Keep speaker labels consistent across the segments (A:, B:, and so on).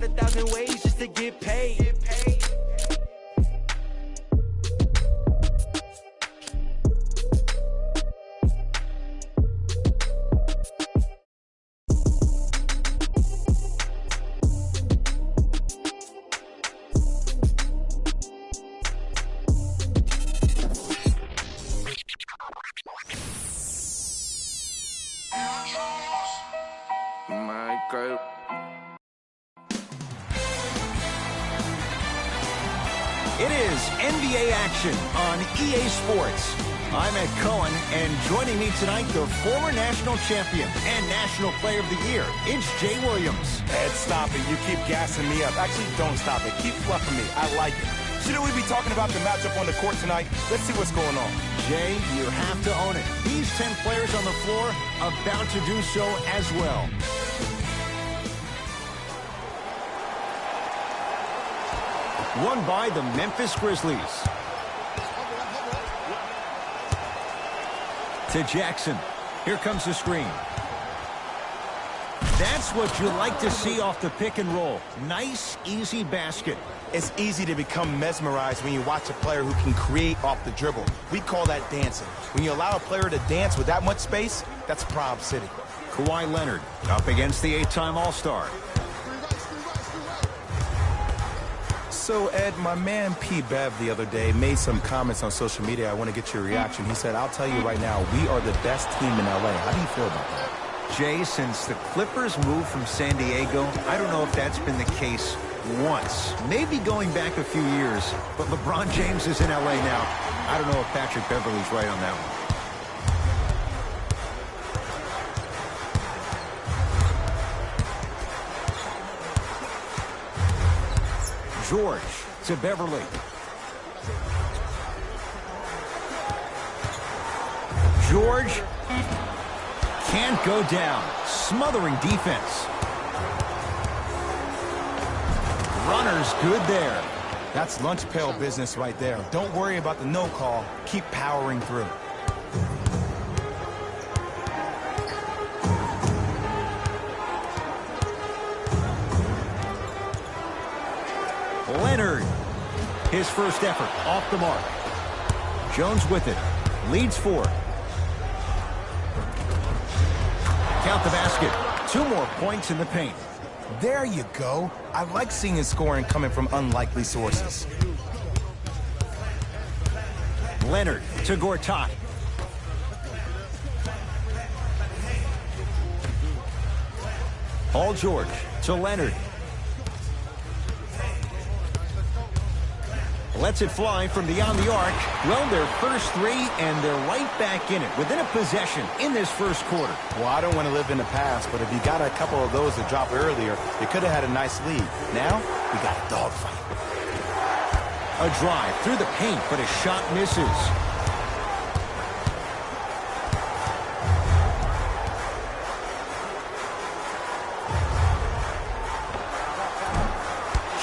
A: 1,000 ways just to get paid.
B: It is NBA action on EA Sports. I'm Ed Cohen, and joining me tonight, the former national champion and national player of the year, it's Jay Williams.
C: Ed, stop it. You keep gassing me up. Actually, don't stop it. Keep fluffing me. I like it. Shouldn't we be talking about the matchup on the court tonight? Let's see what's going on.
B: Jay, you have to own it. These 10 players on the floor about to do so as well. Won by the Memphis Grizzlies. To Jackson. Here comes the screen. That's what you like to see off the pick and roll. Nice, easy basket.
C: It's easy to become mesmerized when you watch a player who can create off the dribble. We call that dancing. When you allow a player to dance with that much space, that's Prob City.
B: Kawhi Leonard up against the 8-time All-Star.
C: So, Ed, my man P. Bev the other day made some comments on social media. I want to get your reaction. He said, I'll tell you right now, we are the best team in L.A. How do you feel about that?
B: Jay, since the Clippers moved from San Diego, I don't know if that's been the case once. Maybe going back a few years, but LeBron James is in L.A. now. I don't know if Patrick Beverley's right on that one. George to Beverley. George can't go down. Smothering defense. Runner's good there.
C: That's lunch pail business right there. Don't worry about the no call. Keep powering through.
B: Leonard, his first effort, off the mark. Jones with it, leads 4. Count the basket, 2 more points in the paint.
C: There you go. I like seeing scoring coming from unlikely sources.
B: Leonard to Gortat. Paul George to Leonard. Lets it fly from beyond the arc. Well, their first 3, and they're right back in it, within a possession in this first quarter.
C: Well, I don't want to live in the past, but if you got a couple of those to drop earlier, you could have had a nice lead. Now, we got a dogfight.
B: A drive through the paint, but a shot misses.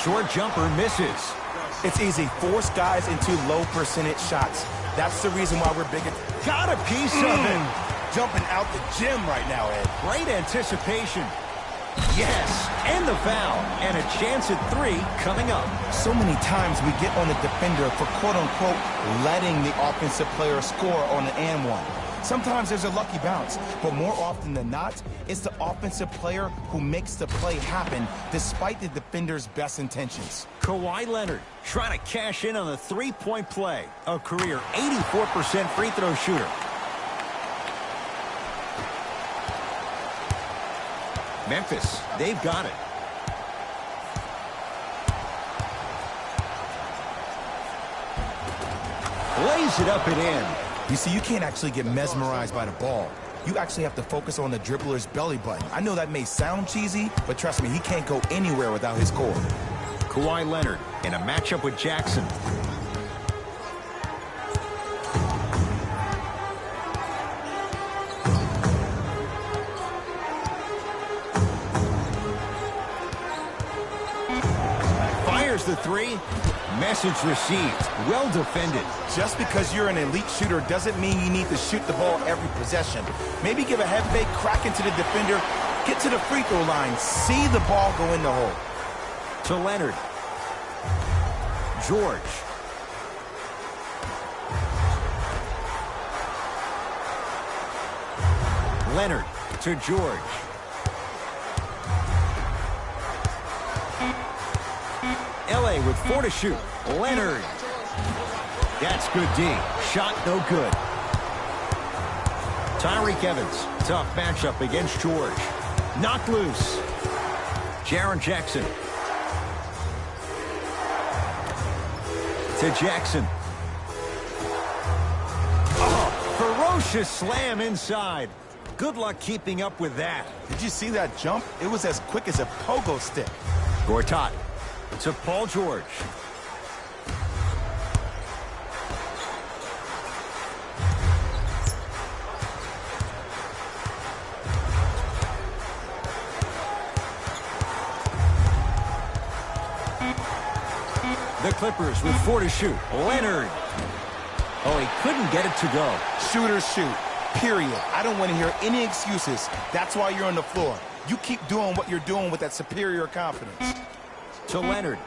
B: Short jumper misses.
C: It's easy. Force guys into low percentage shots. That's the reason why we're big at...
B: Got a piece of it.
C: Jumping out the gym right now, Ed.
B: Great anticipation. Yes, and the foul. And a chance at 3 coming up.
C: So many times we get on the defender for quote-unquote letting the offensive player score on an and one. Sometimes there's a lucky bounce, but more often than not, it's the offensive player who makes the play happen despite the defender's best intentions.
B: Kawhi Leonard trying to cash in on the 3-point play. A career 84% free throw shooter. Memphis, they've got it. Lays it up and in.
C: You see, you can't actually get mesmerized by the ball. You actually have to focus on the dribbler's belly button. I know that may sound cheesy, but trust me, he can't go anywhere without his core.
B: Kawhi Leonard in a matchup with Jackson. Fires the 3. Message received. Well defended.
C: Just because you're an elite shooter doesn't mean you need to shoot the ball every possession. Maybe give a head fake, crack into the defender, get to the free throw line, see the ball go in the hole.
B: To Leonard. George. Leonard to George. LA with 4 to shoot. Leonard. That's good D. Shot no good. Tyreke Evans. Tough matchup against George. Knocked loose. Jaren Jackson. To Jackson. Oh, ferocious slam inside. Good luck keeping up with that.
C: Did you see that jump? It was as quick as a pogo stick.
B: Gortat to Paul George. The Clippers with 4 to shoot. Leonard. Oh, he couldn't get it to go.
C: Shooters shoot. Period. I don't want to hear any excuses. That's why you're on the floor. You keep doing what you're doing with that superior confidence.
B: To Leonard.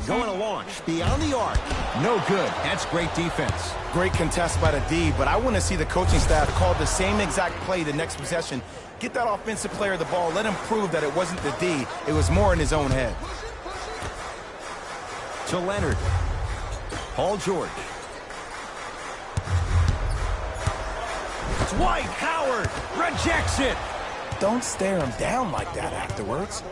B: Going to launch beyond the arc. No good. That's great defense.
C: Great contest by the D, but I want to see the coaching staff call the same exact play the next possession. Get that offensive player the ball. Let him prove that it wasn't the D. It was more in his own head.
B: To Leonard. Paul George. Dwight Howard rejects it.
C: Don't stare him down like that afterwards.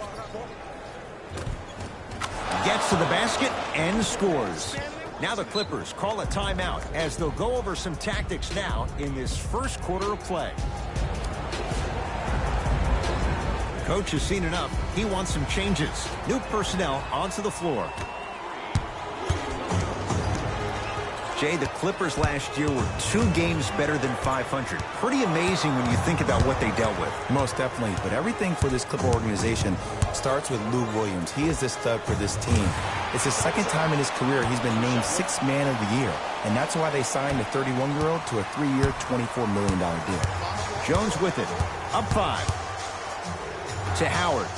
B: Gets to the basket and scores. Now the Clippers call a timeout as they'll go over some tactics now in this first quarter of play. The coach has seen enough. He wants some changes. New personnel onto the floor. Jay, the Clippers last year were 2 games better than 500. Pretty amazing when you think about what they dealt with.
C: Most definitely, but everything for this Clipper organization starts with Lou Williams. He is the stud for this team. It's the second time in his career he's been named 6th man of the year, and that's why they signed the 31-year-old to a 3-year, $24 million deal.
B: Jones with it. Up 5. To Howard.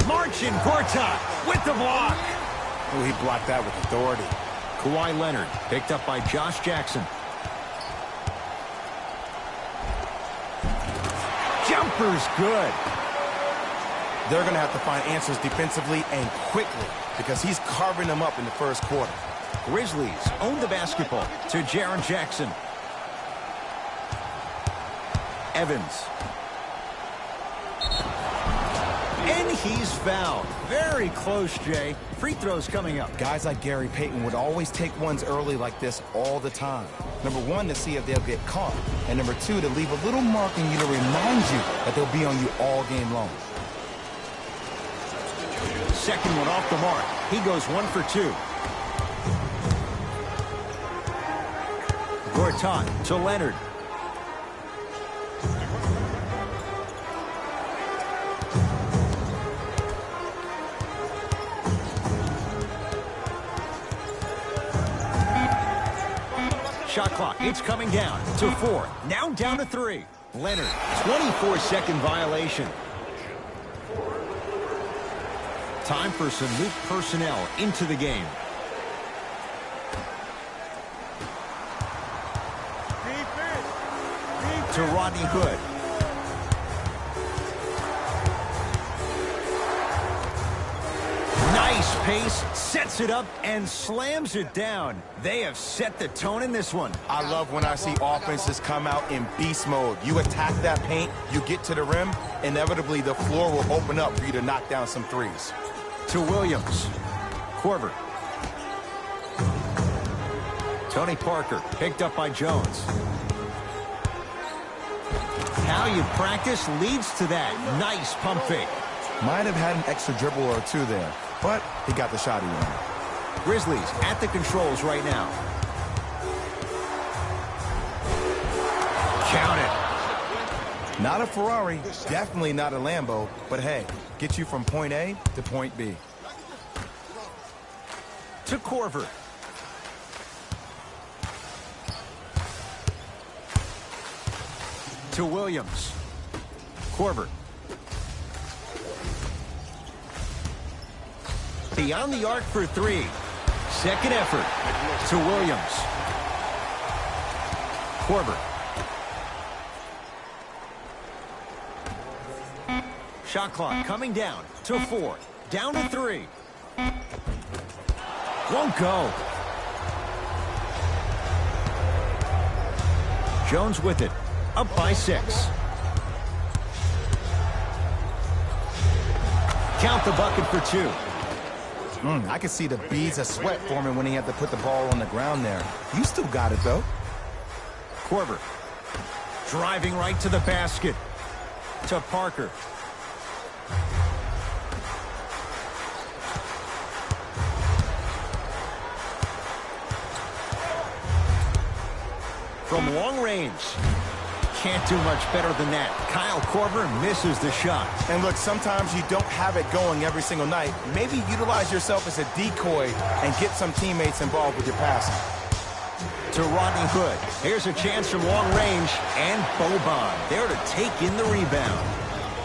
B: Marcin Gortat with the block.
C: Oh, he blocked that with authority.
B: Kawhi Leonard picked up by Josh Jackson. Jumper's good.
C: They're going to have to find answers defensively and quickly because he's carving them up in the first quarter.
B: Grizzlies own the basketball to Jaren Jackson. Evans. And he's fouled. Very close, Jay. Free throws coming up.
C: Guys like Gary Payton would always take ones early like this all the time. Number 1, to see if they'll get caught. And number 2, to leave a little mark in you to remind you that they'll be on you all game long.
B: Second one off the mark. He goes 1 for 2. Gortat to Leonard. Shot clock, it's coming down to 4. Now down to 3. Leonard, 24-second violation. Time for some new personnel into the game. To Rodney Hood. Nice pace, sets it up, and slams it down. They have set the tone in this one.
C: I love when I see offenses come out in beast mode. You attack that paint, you get to the rim, inevitably the floor will open up for you to knock down some threes.
B: To Williams. Korver. Tony Parker, picked up by Jones. How you practice leads to that. Nice pump fake.
C: Might have had an extra dribble or 2 there, but he got the shot he wanted.
B: Grizzlies at the controls right now. Count it.
C: Not a Ferrari, definitely not a Lambo, but hey, get you from point A to point B.
B: To Korver. To Williams. Korver. Beyond the arc for three. Second effort to Williams. Korver. Shot clock coming down to 4. Down to 3. Won't go. Jones with it. Up by 6. Count the bucket for 2.
C: I could see the beads of sweat forming when he had to put the ball on the ground there. You still got it, though.
B: Korver. Driving right to the basket. To Parker. From long range. Can't do much better than that. Kyle Korver misses the shot.
C: And look, sometimes you don't have it going every single night. Maybe utilize yourself as a decoy and get some teammates involved with your passing.
B: To Rodney Hood. Here's a chance from long range. And Boban there to take in the rebound.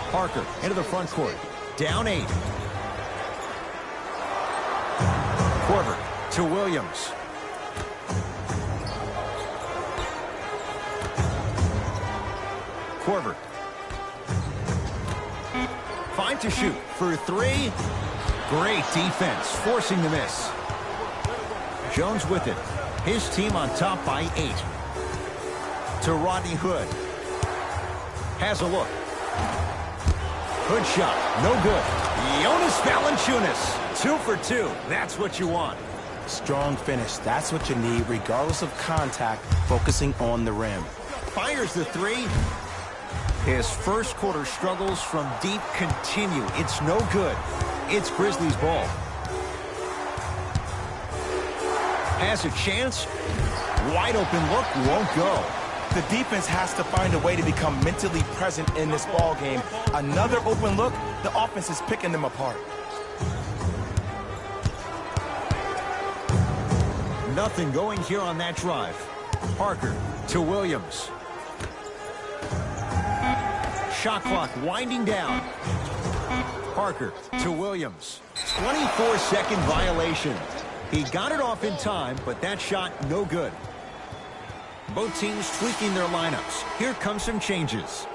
B: Parker into the front court. Down 8. Korver to Williams. Korver. 5 to shoot for 3. Great defense, forcing the miss. Jones with it. His team on top by 8. To Rodney Hood. Has a look. Hood shot, no good. Jonas Valanciunas, 2 for 2. That's what you want.
C: Strong finish. That's what you need, regardless of contact, focusing on the rim.
B: Fires the 3. His first quarter struggles from deep continue. It's no good. It's Grizzlies ball. Has a chance. Wide open look, won't go.
C: The defense has to find a way to become mentally present in this ball game. Another open look, the offense is picking them apart.
B: Nothing going here on that drive. Parker to Williams. Shot clock winding down. Parker to Williams. 24-second violation. He got it off in time, but that shot no good. Both teams tweaking their lineups. Here come some changes.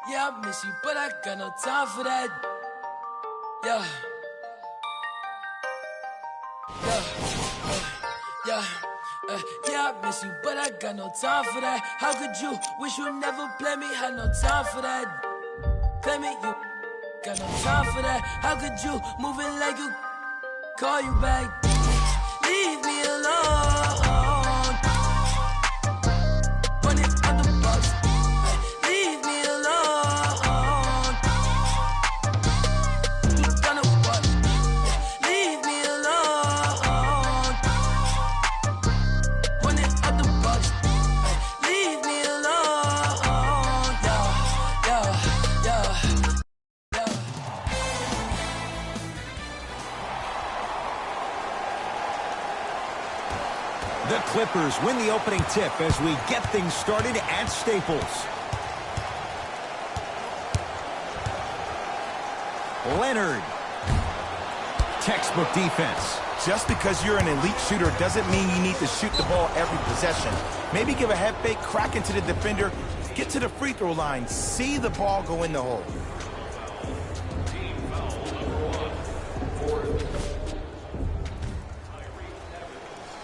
D: Yeah, I miss you, but I got no time for that. Yeah. Yeah, I miss you, but I got no time for that. How could you wish you never play me? Had no time for that. Play me, you got no time for that. How could you move it like you call you back? Leave me alone. Run it on the box. Leave me alone. You gonna what? Leave me alone. Run it on the box. Leave me alone. Yeah.
B: The Clippers win the opening tip as we get things started at Staples. Leonard. Textbook defense.
C: Just because you're an elite shooter doesn't mean you need to shoot the ball every possession. Maybe give a head fake, crack into the defender, get to the free throw line, see the ball go in the hole.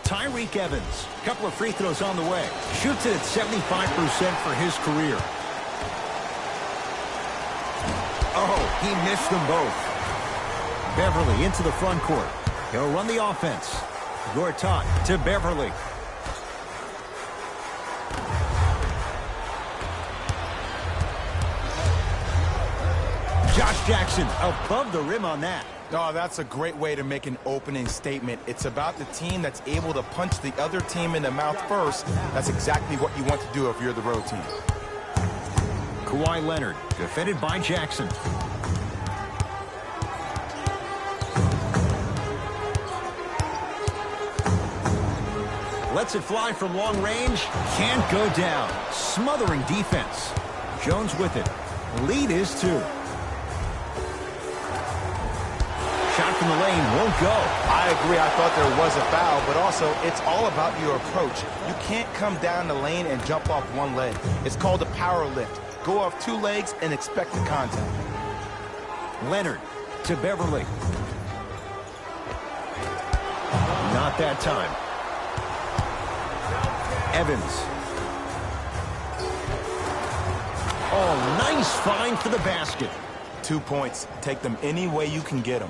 B: Tyreke Evans, a couple of free throws on the way. Shoots it at 75% for his career. Oh, he missed them both. Beverly into the front court. He'll run the offense. Gortat to Beverly. Josh Jackson above the rim on that.
C: Oh, that's a great way to make an opening statement. It's about the team that's able to punch the other team in the mouth first. That's exactly what you want to do if you're the road team.
B: Kawhi Leonard, defended by Jackson. Lets it fly from long range. Can't go down. Smothering defense. Jones with it. Lead is 2. Shot from the lane won't go.
C: I agree. I thought there was a foul, but also it's all about your approach. You can't come down the lane and jump off one leg. It's called a power lift. Go off 2 legs and expect the contact.
B: Leonard to Beverly. Not that time. Evans. Oh, nice find for the basket.
C: 2 points. Take them any way you can get them.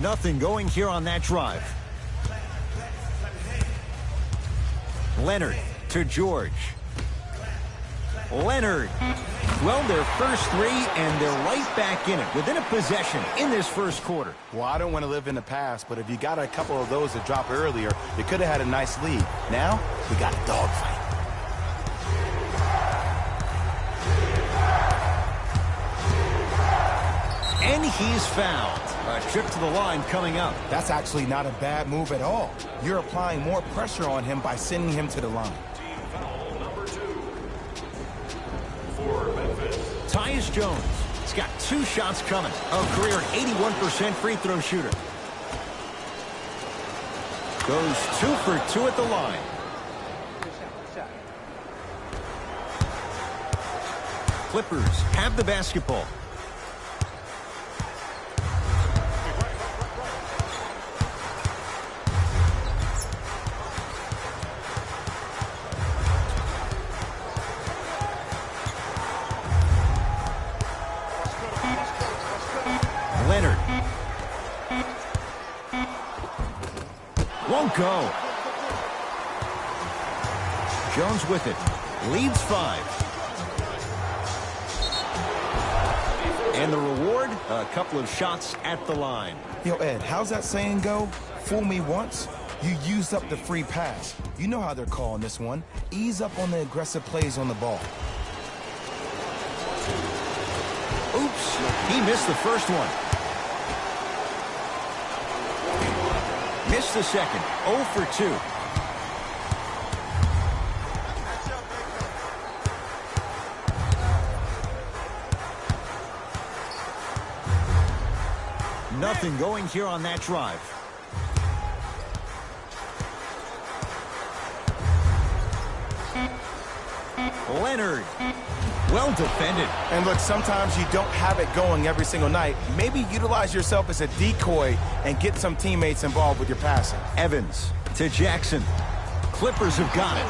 B: Nothing going here on that drive. Leonard to George. Leonard. Well, their first 3, and they're right back in it, within a possession in this first quarter.
C: Well, I don't want to live in the past, but if you got a couple of those to drop earlier, you could have had a nice lead. Now, we got a dogfight.
B: And he's fouled. A trip to the line coming up.
C: That's actually not a bad move at all. You're applying more pressure on him by sending him to the line.
B: Tyus Jones. He's got 2 shots coming. A career 81% free throw shooter. Goes 2 for 2 at the line. Clippers have the basketball. Leonard. Won't go. Jones with it. Leads 5. And the reward, a couple of shots at the line.
C: Yo, Ed, how's that saying go? Fool me once, you used up the free pass. You know how they're calling this one. Ease up on the aggressive plays on the ball.
B: Oops, he missed the first one. Missed the second. 0 for 2. Nothing going here on that drive. Leonard. Well defended.
C: And look, sometimes you don't have it going every single night. Maybe utilize yourself as a decoy and get some teammates involved with your passing.
B: Evans to Jackson. Clippers have got it.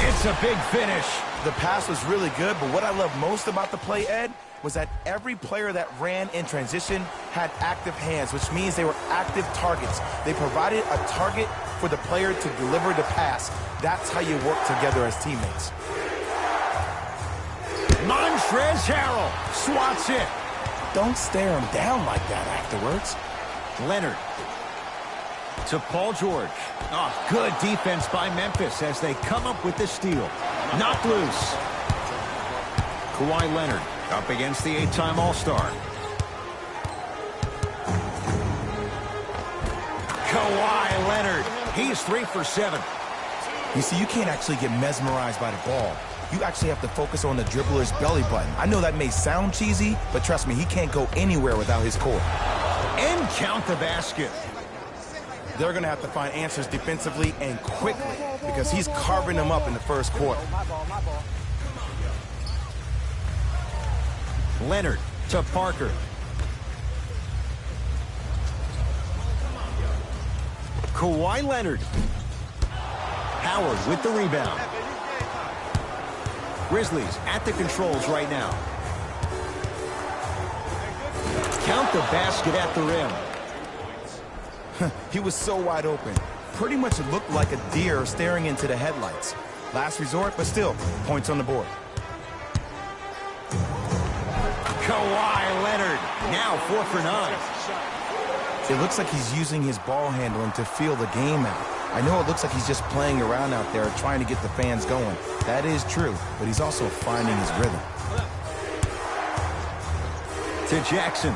B: It's a big finish.
C: The pass was really good, but what I love most about the play, Ed, was that every player that ran in transition had active hands, which means they were active targets. They provided a target for the player to deliver the pass. That's how you work together as teammates.
B: Montrezl Harrell swats it.
C: Don't stare him down like that afterwards.
B: Leonard to Paul George. Oh, good defense by Memphis as they come up with the steal. Knocked loose. Kawhi Leonard up against the 8-time All-Star. Kawhi Leonard. He's 3 for 7.
C: You see, you can't actually get mesmerized by the ball. You actually have to focus on the dribbler's belly button. I know that may sound cheesy, but trust me, he can't go anywhere without his core.
B: And count the basket.
C: They're going to have to find answers defensively and quickly because he's carving them up in the first quarter.
B: Leonard to Parker. Kawhi Leonard. Howard with the rebound. Grizzlies at the controls right now. Count the basket at the rim.
C: He was so wide open. Pretty much looked like a deer staring into the headlights. Last resort, but still, points on the board.
B: Kawhi Leonard, now 4 for 9.
C: It looks like he's using his ball handling to feel the game out. I know it looks like he's just playing around out there trying to get the fans going. That is true, but he's also finding his rhythm.
B: To Jackson.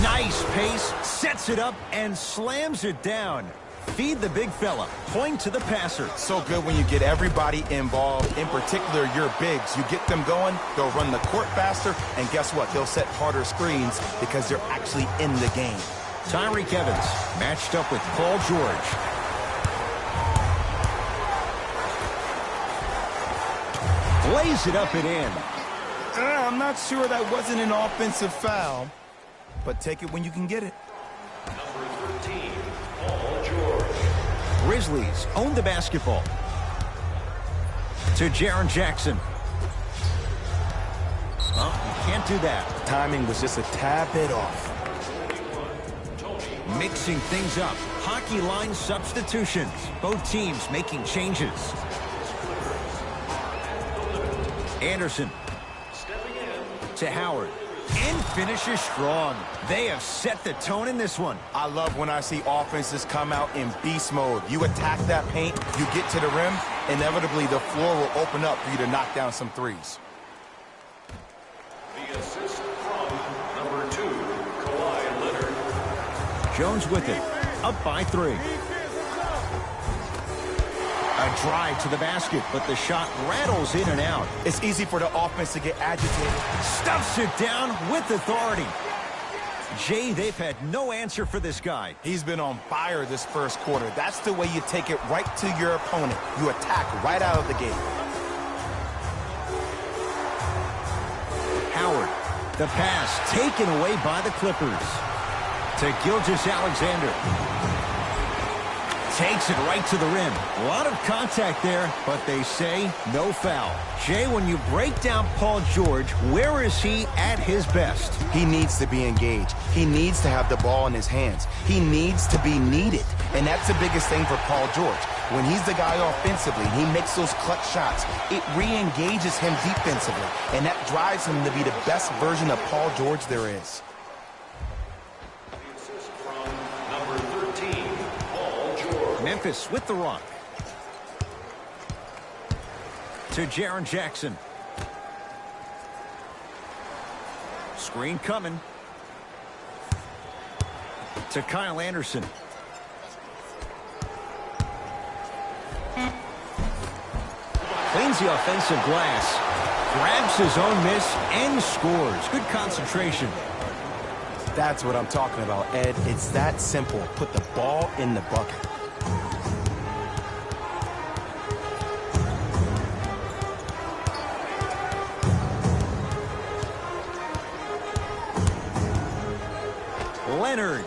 B: Nice pace, sets it up, and slams it down. Feed the big fella. Point to the passer.
C: So good when you get everybody involved, in particular your bigs. You get them going, they'll run the court faster, and guess what? They'll set harder screens because they're actually in the game.
B: Tyreek Evans matched up with Paul George. Lays it up and in.
C: I'm not sure that wasn't an offensive foul, but take it when you can get it.
E: Number 13, Paul George.
B: Grizzlies own the basketball. To Jaren Jackson. Oh, you can't do that.
C: The timing was just a tad bit off.
B: Mixing things up. Hockey line substitutions. Both teams making changes. Anderson. To Howard. And finishes strong. They have set the tone in this one.
C: I love when I see offenses come out in beast mode. You attack that paint, you get to the rim, inevitably the floor will open up for you to knock down some threes.
E: The assist from number 2, Kawhi Leonard.
B: Jones with it. Up by 3. A drive to the basket, but the shot rattles in and out.
C: It's easy for the offense to get agitated.
B: Stuffs it down with authority. Jay, they've had no answer for this guy.
C: He's been on fire this first quarter. That's the way you take it right to your opponent. You attack right out of the gate.
B: Howard, the pass taken away by the Clippers. To Gilgeous-Alexander. Takes it right to the rim. A lot of contact there, but they say no foul. Jay, when you break down Paul George, where is he at his best?
C: He needs to be engaged. He needs to have the ball in his hands. He needs to be needed. And that's the biggest thing for Paul George. When he's the guy offensively, he makes those clutch shots. It re-engages him defensively. And that drives him to be the best version of Paul George there is.
B: Memphis with the rock. To Jaren Jackson. Screen coming. To Kyle Anderson. Cleans the offensive glass. Grabs his own miss and scores. Good concentration.
C: That's what I'm talking about, Ed. It's that simple. Put the ball in the bucket.
B: Leonard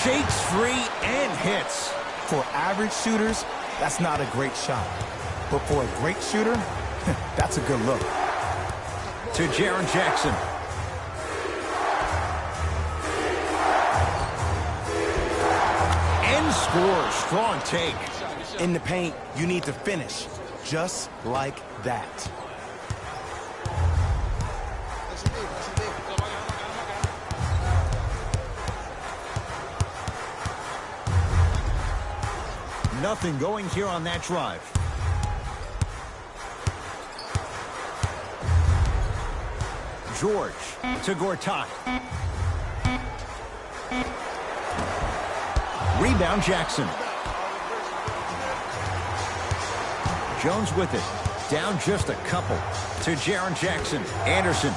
B: shakes free and hits.
C: For average shooters, that's not a great shot. But for a great shooter, that's a good look.
B: To Jaren Jackson. And scores. Strong take.
C: In the paint, you need to finish just like that.
B: Nothing going here on that drive. George to Gortat. Rebound Jackson. Jones with it. Down just a couple. To Jaren Jackson. Anderson.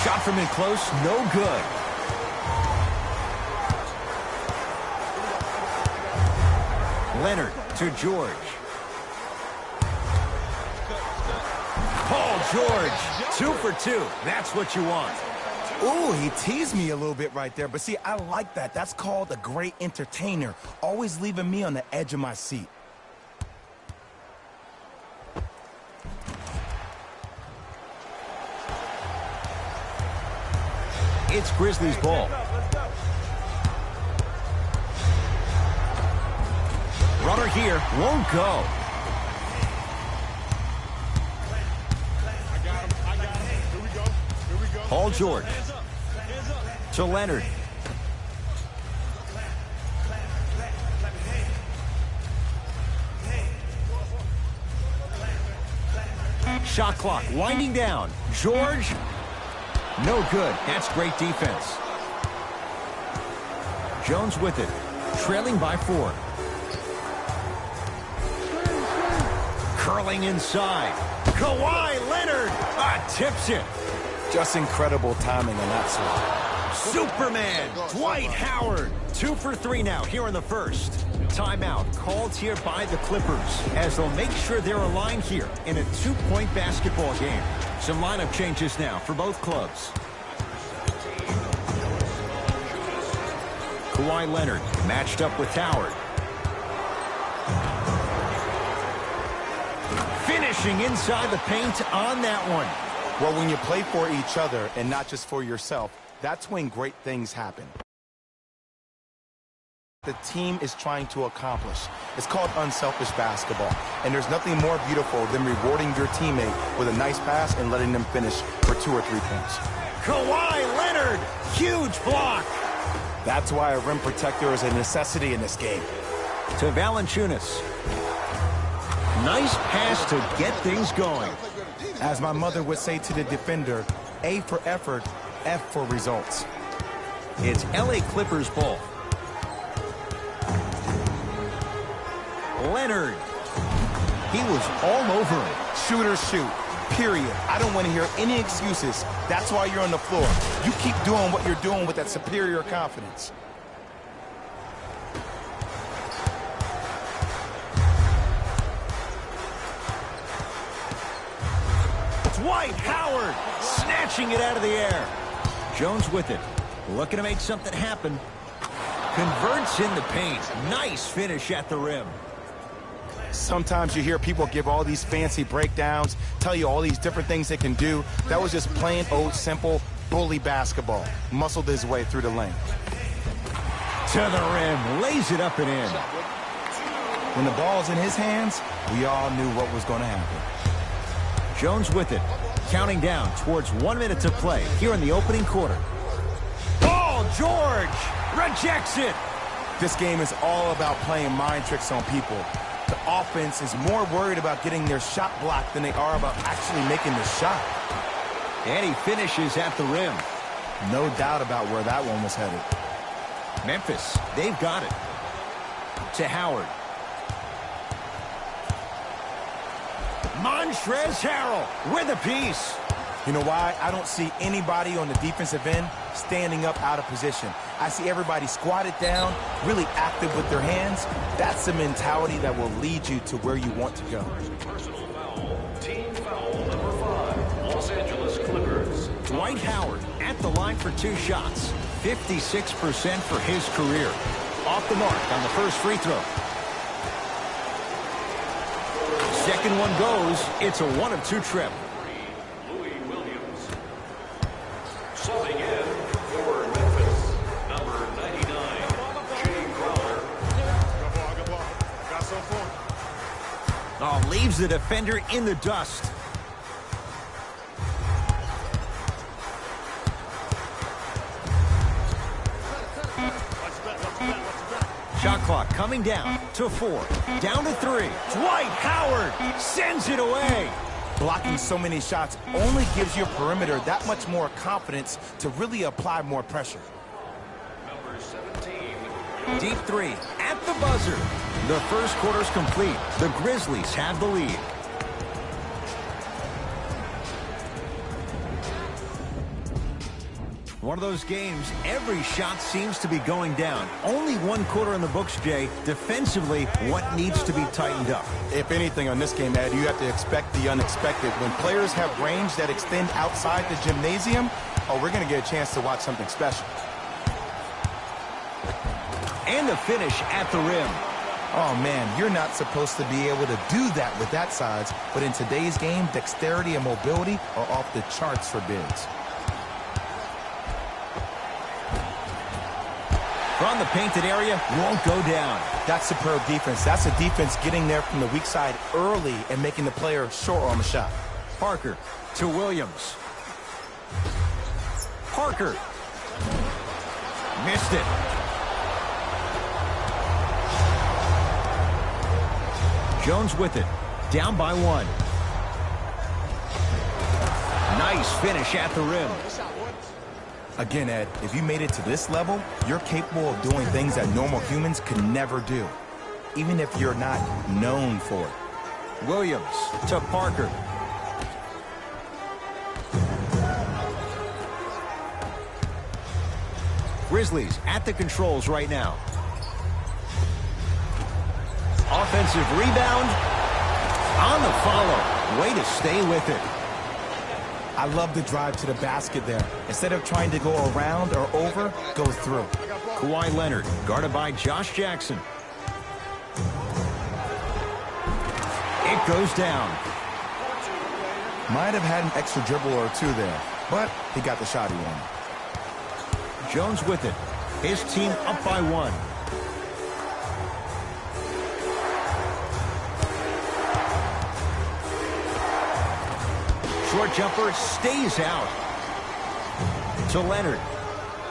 B: Shot from in close. No good. Leonard to George. Paul George, 2 for 2. That's what you want.
C: Ooh, he teased me a little bit right there. But see, I like that. That's called a great entertainer. Always leaving me on the edge of my seat.
B: It's Grizzlies ball. Runner here, won't go. Paul George. To Leonard. Shot clock winding down. George. No good. That's great defense. Jones with it. Trailing by 4. Curling inside. Kawhi Leonard tips it.
C: Just incredible timing on that swing.
B: Superman, Dwight Howard. 2 for 3 now here in the first. Timeout called here by the Clippers as they'll make sure they're aligned here in a 2-point basketball game. Some lineup changes now for both clubs. Kawhi Leonard matched up with Howard. Finishing inside the paint on that one.
C: Well, when you play for each other and not just for yourself, that's when great things happen. The team is trying to accomplish. It's called unselfish basketball. And there's nothing more beautiful than rewarding your teammate with a nice pass and letting them finish for 2 or 3 points.
B: Kawhi Leonard, huge block.
C: That's why a rim protector is a necessity in this game.
B: To Valanciunas. Nice pass to get things going.
C: As my mother would say to the defender, A for effort, F for results.
B: It's LA Clippers ball. Leonard. He was all over it.
C: Shooters shoot, period. I don't want to hear any excuses. That's why you're on the floor. You keep doing what you're doing with that superior confidence.
B: Dwight Howard snatching it out of the air. Jones with it. Looking to make something happen. Converts in the paint. Nice finish at the rim.
C: Sometimes you hear people give all these fancy breakdowns, tell you all these different things they can do. That was just plain old simple bully basketball. Muscled his way through the lane.
B: To the rim. Lays it up and in.
C: When the ball's in his hands, we all knew what was going to happen.
B: Jones with it. Counting down towards 1 minute to play here in the opening quarter. Paul George rejects it.
C: This game is all about playing mind tricks on people. The offense is more worried about getting their shot blocked than they are about actually making the shot.
B: And he finishes at the rim.
C: No doubt about where that one was headed.
B: Memphis, they've got it. To Howard. Montrezl Harrell with a piece.
C: You know why? I don't see anybody on the defensive end standing up out of position. I see everybody squatted down, really active with their hands. That's the mentality that will lead you to where you want to go.
E: Personal foul. Team foul number 5. Los Angeles Clippers.
B: Dwight Howard at the line for 2 shots. 56% for his career. Off the mark on the first free throw. Second one goes. It's a 1 of 2 trip.
E: Subbing in for Memphis, number 99, Jay Crowder.
B: Oh, leaves the defender in the dust. Shot clock coming down to 4. Down to 3. Dwight Howard sends it away.
C: Blocking so many shots only gives your perimeter that much more confidence to really apply more pressure.
E: Number 17.
B: Deep 3 at the buzzer. The first quarter's complete. The Grizzlies have the lead. One of those games, every shot seems to be going down. Only 1 quarter in the books, Jay. Defensively, what needs to be tightened up?
C: If anything on this game, Ed, you have to expect the unexpected. When players have range that extend outside the gymnasium, oh, we're going to get a chance to watch something special.
B: And the finish at the rim.
C: Oh, man, you're not supposed to be able to do that with that size, but in today's game, dexterity and mobility are off the charts for bigs.
B: From the painted area, won't go down.
C: That's superb defense. That's a defense getting there from the weak side early and making the player short on the shot.
B: Parker to Williams. Parker. Missed it. Jones with it. Down by 1. Nice finish at the rim.
C: Again, Ed, if you made it to this level, you're capable of doing things that normal humans could never do, even if you're not known for it.
B: Williams to Parker. Grizzlies at the controls right now. Offensive rebound. On the follow. Way to stay with it.
C: I love the drive to the basket there. Instead of trying to go around or over, go through.
B: Kawhi Leonard, guarded by Josh Jackson. It goes down.
C: Might have had an extra dribble or two there, but he got the shot he wanted.
B: Jones with it. His team up by 1. Short jumper stays out. To Leonard.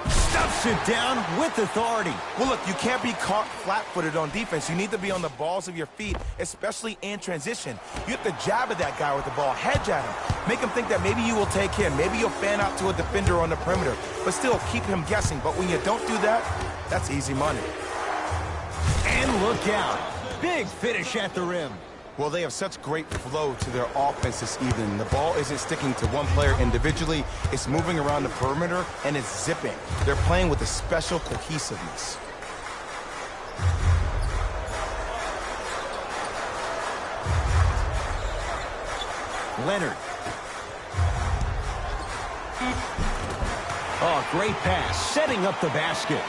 B: Stuffs it down with authority.
C: Well, look, you can't be caught flat-footed on defense. You need to be on the balls of your feet, especially in transition. You have to jab at that guy with the ball, hedge at him. Make him think that maybe you will take him. Maybe you'll fan out to a defender on the perimeter, but still keep him guessing. But when you don't do that, that's easy money.
B: And look out. Big finish at the rim.
C: Well, they have such great flow to their offense this evening. The ball isn't sticking to one player individually. It's moving around the perimeter, and it's zipping. They're playing with a special cohesiveness.
B: Leonard. Oh, great pass. Setting up the basket.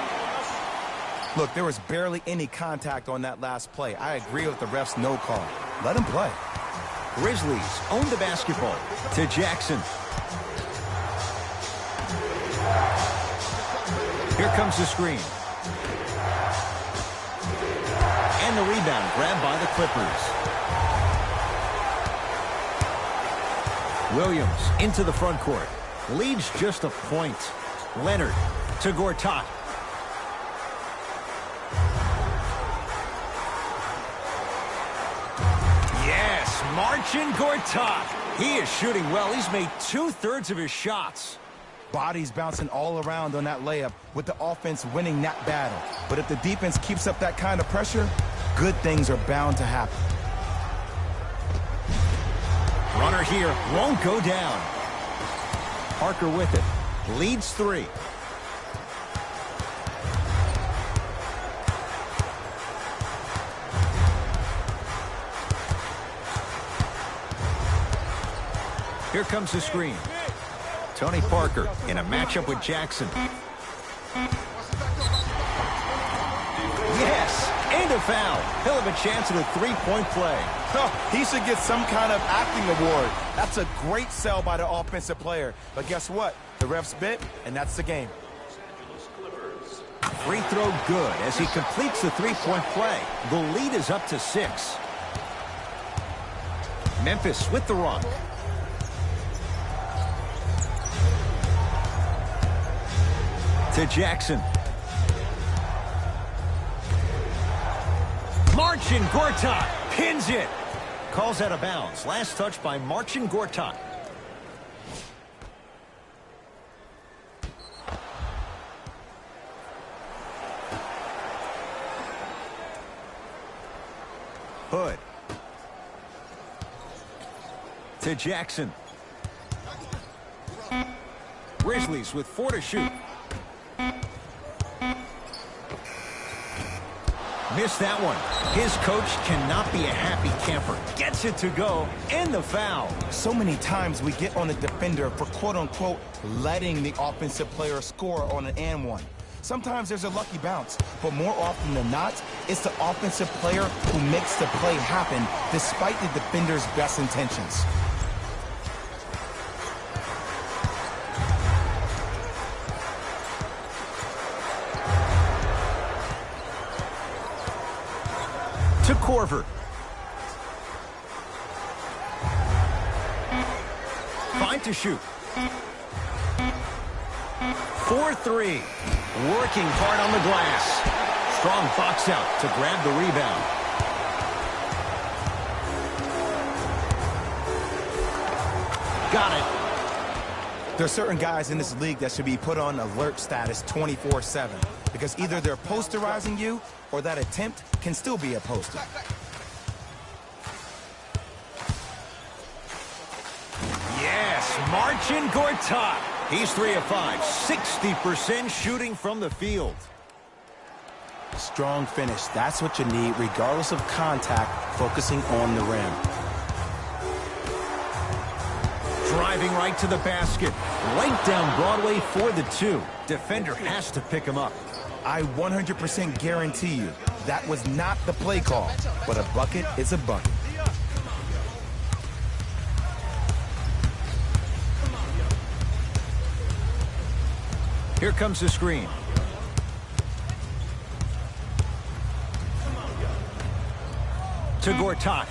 C: Look, there was barely any contact on that last play. I agree with the ref's no call. Let him play.
B: Grizzlies own the basketball. To Jackson. Here comes the screen. And the rebound grabbed by the Clippers. Williams into the front court. Leads just a point. Leonard to Gortat. Yes, Marcin Gortat. He is shooting well. He's made 2/3 of his shots.
C: Bodies bouncing all around on that layup with the offense winning that battle. But if the defense keeps up that kind of pressure, good things are bound to happen.
B: Runner here won't go down. Parker with it. Leads 3. Here comes the screen. Tony Parker in a matchup with Jackson. Yes, and a foul. He'll have a chance at a 3-point play.
C: Oh, he should get some kind of acting award. That's a great sell by the offensive player. But guess what? The ref's bit, and that's the game.
B: Free throw good as he completes the 3-point play. The lead is up to 6. Memphis with the run. To Jackson. Marcin Gortat pins it. Calls out of bounds. Last touch by Marcin Gortat. Hood. To Jackson. Grizzlies with 4 to shoot. Missed that one. His coach cannot be a happy camper. Gets it to go, and the foul.
C: So many times we get on the defender for quote-unquote letting the offensive player score on an and one. Sometimes there's a lucky bounce, but more often than not, it's the offensive player who makes the play happen despite the defender's best intentions.
B: To Korver. Fine to shoot. 4-3. Working hard on the glass. Strong box out to grab the rebound. Got it.
C: There are certain guys in this league that should be put on alert status 24/7 because either they're posterizing you or that attempt can still be a poster.
B: Yes, Marcin Gortat. He's 3 of 5, 60% shooting from the field.
C: Strong finish. That's what you need, regardless of contact, focusing on the rim.
B: Driving right to the basket. Right down Broadway for the 2. Defender has to pick him up.
C: I 100% guarantee you that was not the play call, but a bucket is a bucket.
B: Here comes the screen. To Gortat.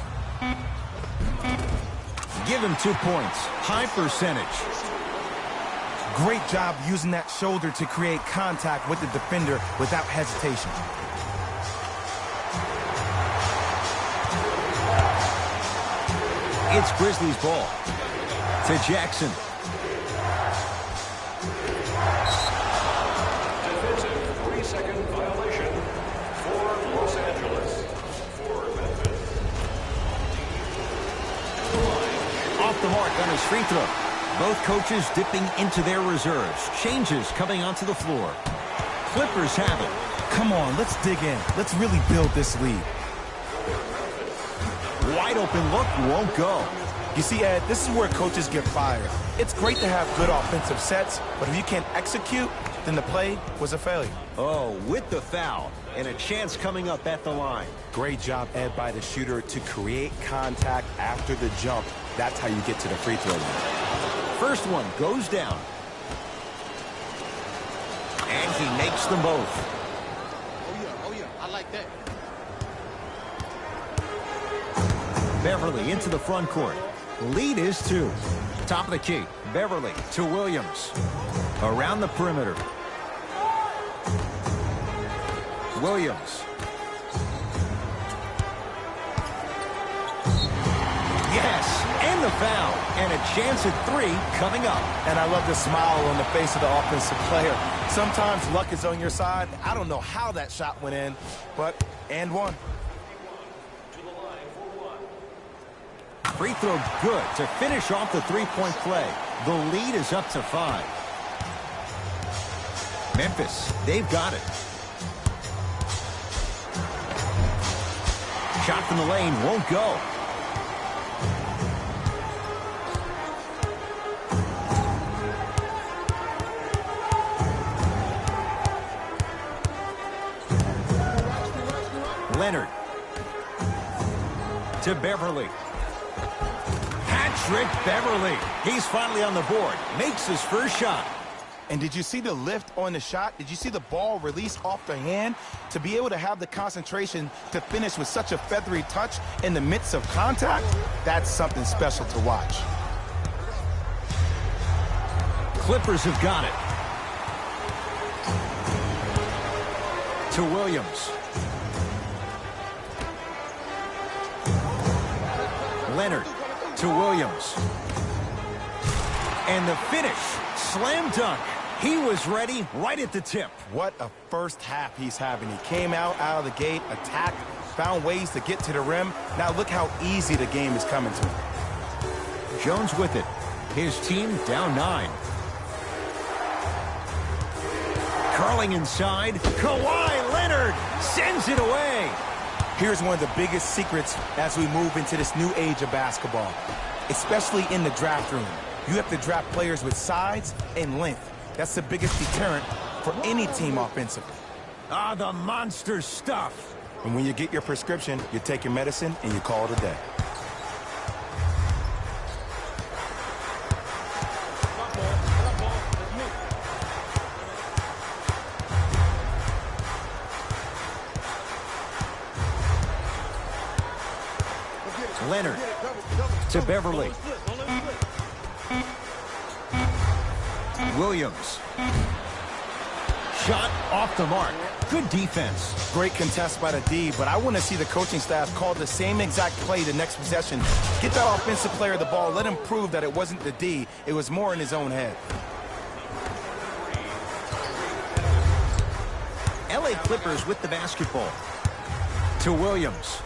B: Give him 2 points. High percentage.
C: Great job using that shoulder to create contact with the defender without hesitation.
B: It's Grizzlies ball. To Jackson.
E: Defensive 3-second violation for Los Angeles. For Memphis.
B: Off the mark on his free throw. Both coaches dipping into their reserves. Changes coming onto the floor. Clippers have it.
C: Come on, let's dig in. Let's really build this lead.
B: Wide open look, won't go.
C: You see, Ed, this is where coaches get fired. It's great to have good offensive sets, but if you can't execute, then the play was a failure.
B: Oh, with the foul. And a chance coming up at the line.
C: Great job, Ed, by the shooter to create contact after the jump. That's how you get to the free throw line.
B: First one goes down. And he makes them both.
F: Oh yeah, I like that.
B: Beverly into the front court. Lead is 2. Top of the key. Beverly to Williams. Around the perimeter. Williams. Yes, and the foul. And a chance at 3 coming up.
C: And I love the smile on the face of the offensive player. Sometimes luck is on your side. I don't know how that shot went in, but and one.
B: Free throw good to finish off the 3-point play. The lead is up to 5. Memphis, they've got it. Shot from the lane won't go. Leonard. To Beverly. Hat-trick Beverly. He's finally on the board. Makes his first shot.
C: And did you see the lift on the shot? Did you see the ball release off the hand? To be able to have the concentration to finish with such a feathery touch in the midst of contact, that's something special to watch.
B: Clippers have got it. To Williams. Leonard to Williams. And the finish. Slam dunk. He was ready right at the tip.
C: What a first half he's having. He came out of the gate, attacked, found ways to get to the rim. Now look how easy the game is coming to him.
B: Jones with it. His team down 9. Curling inside. Kawhi Leonard sends it away.
C: Here's one of the biggest secrets as we move into this new age of basketball, especially in the draft room. You have to draft players with size and length. That's the biggest deterrent for any team offensively.
B: Ah, the monster stuff.
C: And when you get your prescription, you take your medicine and you call it a day.
B: Leonard to Beverly. Williams. shot off the mark. Good defense.
C: Great contest by the D, but I want to see the coaching staff call the same exact play the next possession. Get that offensive player the ball. Let him prove that it wasn't the D. It was more in his own head.
B: LA Clippers with the basketball. To Williams.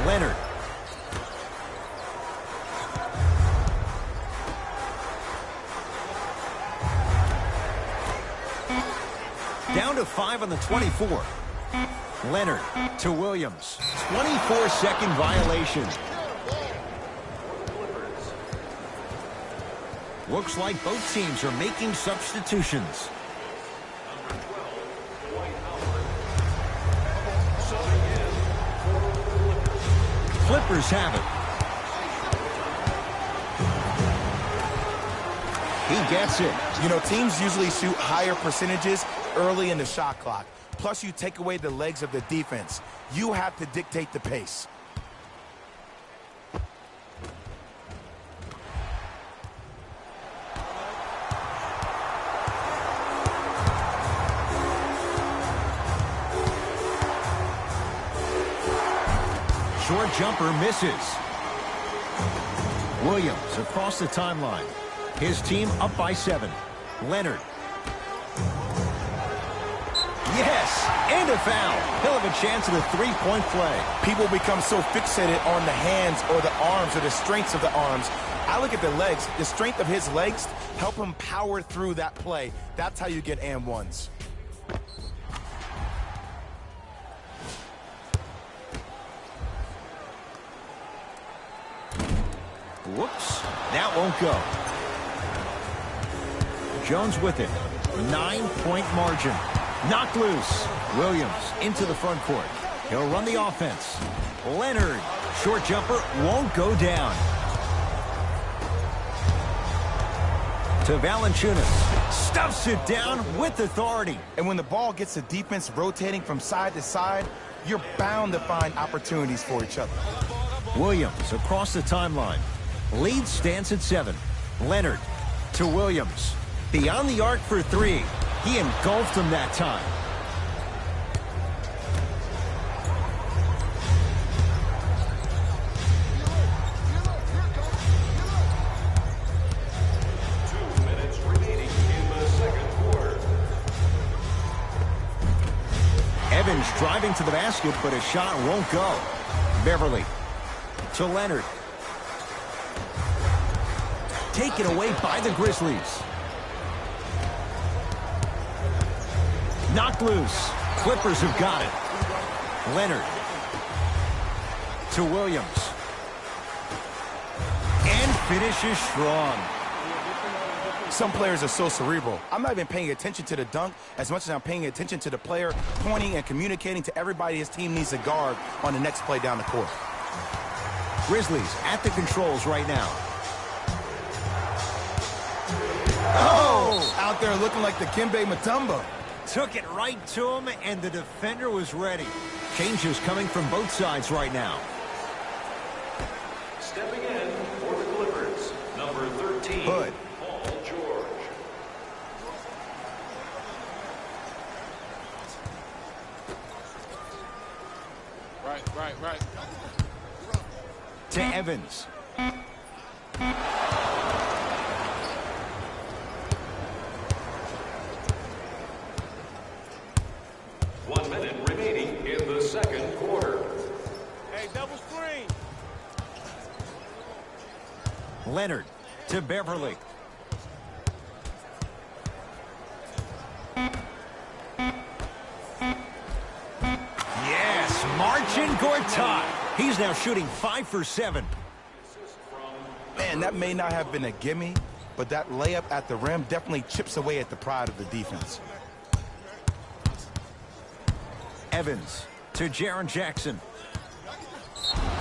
B: Leonard. Down to 5 on the 24. Leonard to Williams. 24-second violation. Looks like both teams are making substitutions. Clippers have it. He gets it.
C: You know, teams usually shoot higher percentages early in the shot clock. Plus, you take away the legs of the defense. You have to dictate the pace.
B: Short jumper misses. Williams across the timeline. His team up by 7. Leonard. Yes, and a foul. He'll have a chance at a three-point play.
C: People become so fixated on the hands or the arms or the strengths of the arms. I look at the legs. The strength of his legs help him power through that play. That's how you get and ones.
B: Whoops, that won't go. Jones with it. 9-point margin. Knocked loose. Williams into the front court. He'll run the offense. Leonard. Short jumper won't go down. To Valanciunas. Stuffs it down with authority.
C: And when the ball gets the defense rotating from side to side, you're bound to find opportunities for each other.
B: Williams across the timeline. Lead stands at 7. Leonard to Williams. Beyond the arc for 3. He engulfed him that time. Evans driving to the basket, but his shot won't go. Beverly to Leonard. Taken away by the Grizzlies. Knocked loose. Clippers have got it. Leonard to Williams. And finishes strong.
C: Some players are so cerebral. I'm not even paying attention to the dunk as much as I'm paying attention to the player pointing and communicating to everybody his team needs to guard on the next play down the court.
B: Grizzlies at the controls right now.
C: Oh! Out there looking like the Kimbe Mutombo.
B: Took it right to him, and the defender was ready. Changes coming from both sides right now.
E: Stepping in for the Clippers, number 13,
C: Hood.
E: Paul George.
F: Right.
B: To Evans.
E: 1 minute remaining in the second quarter.
F: Hey, double screen.
B: Leonard to Beverly. Yes, Marcin Gortat. He's now shooting 5 for 7.
C: Man, that may not have been a gimme, but that layup at the rim definitely chips away at the pride of the defense.
B: Evans to Jaren Jackson.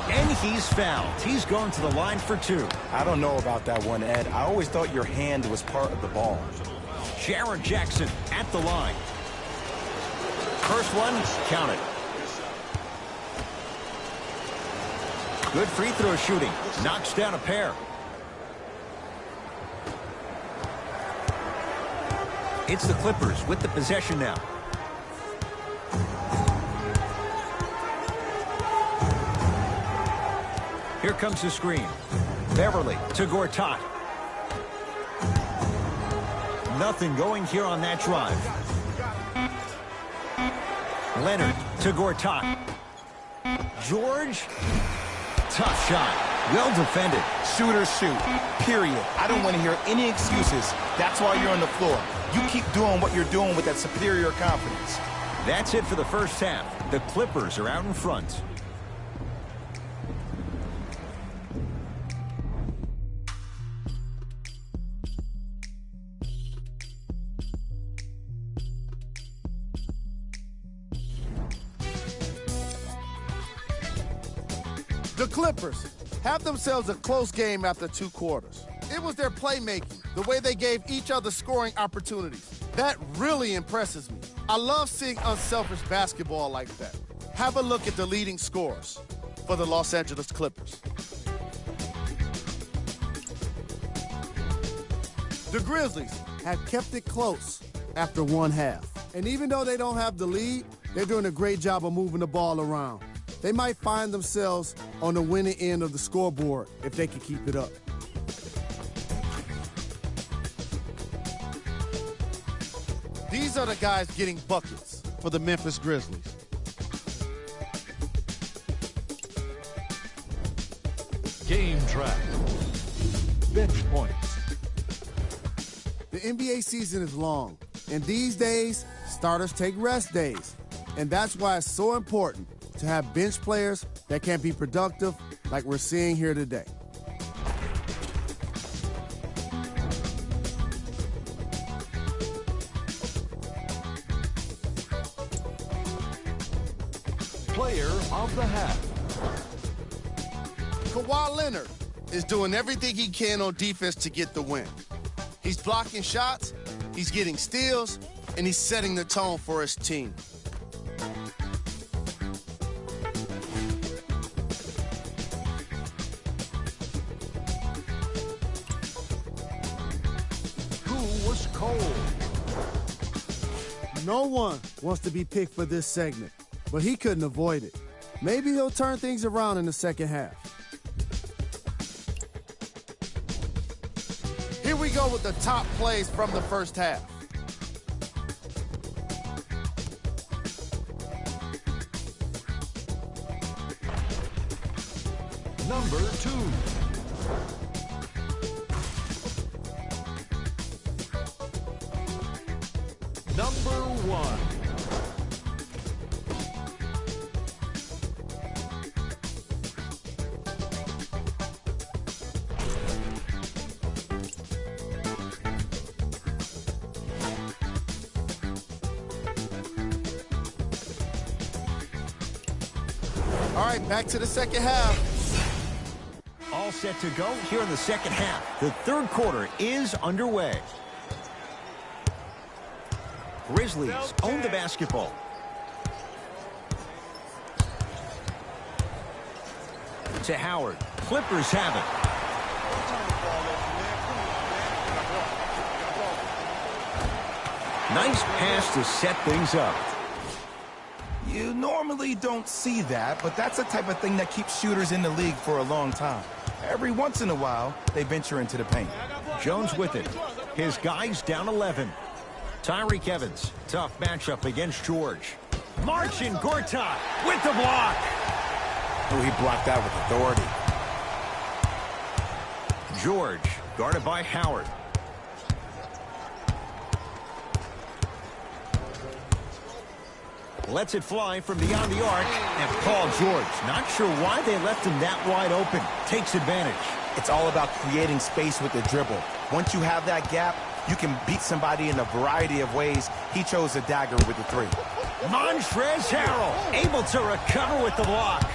B: And he's fouled. He's going to the line for 2.
C: I don't know about that one, Ed. I always thought your hand was part of the ball.
B: Jaren Jackson at the line. First one, counted. Good free throw shooting. Knocks down a pair. It's the Clippers with the possession now. Here comes the screen. Beverly to Gortat. Nothing going here on that drive. Leonard to Gortat. George. Tough shot. Well defended.
C: Shooters shoot, period. I don't want to hear any excuses. That's why you're on the floor. You keep doing what you're doing with that superior confidence.
B: That's it for the first half. The Clippers are out in front.
G: The Clippers have themselves a close game after 2 quarters. It was their playmaking, the way they gave each other scoring opportunities. That really impresses me. I love seeing unselfish basketball like that. Have a look at the leading scorers for the Los Angeles Clippers. The Grizzlies have kept it close after 1 half. And even though they don't have the lead, they're doing a great job of moving the ball around. They might find themselves on the winning end of the scoreboard if they can keep it up. These are the guys getting buckets for the Memphis Grizzlies.
E: Game track. Bench points.
G: The NBA season is long, and these days, starters take rest days. And that's why it's so important to have bench players that can be productive like we're seeing here today.
E: Player of the half.
G: Kawhi Leonard is doing everything he can on defense to get the win. He's blocking shots, he's getting steals, and he's setting the tone for his team. No one wants to be picked for this segment, but he couldn't avoid it. Maybe he'll turn things around in the second half. Here we go with the top plays from the first half.
E: Number 2. Number 1.
G: All right, back to the second half.
B: All set to go here in the second half. The third quarter is underway. Grizzlies own the basketball. To Howard. Clippers have it. Nice pass to set things up.
C: You normally don't see that, but that's the type of thing that keeps shooters in the league for a long time. Every once in a while, they venture into the paint.
B: Jones with it. His guys down 11. Tyreke Evans, tough matchup against George. Marcin Gortat with the block.
C: Oh, he blocked that with authority.
B: George, guarded by Howard. Lets it fly from beyond the arc. And Paul George, not sure why they left him that wide open. Takes advantage.
C: It's all about creating space with the dribble. Once you have that gap, you can beat somebody in a variety of ways. He chose a dagger with the 3.
B: Montrezl Harrell able to recover with the block.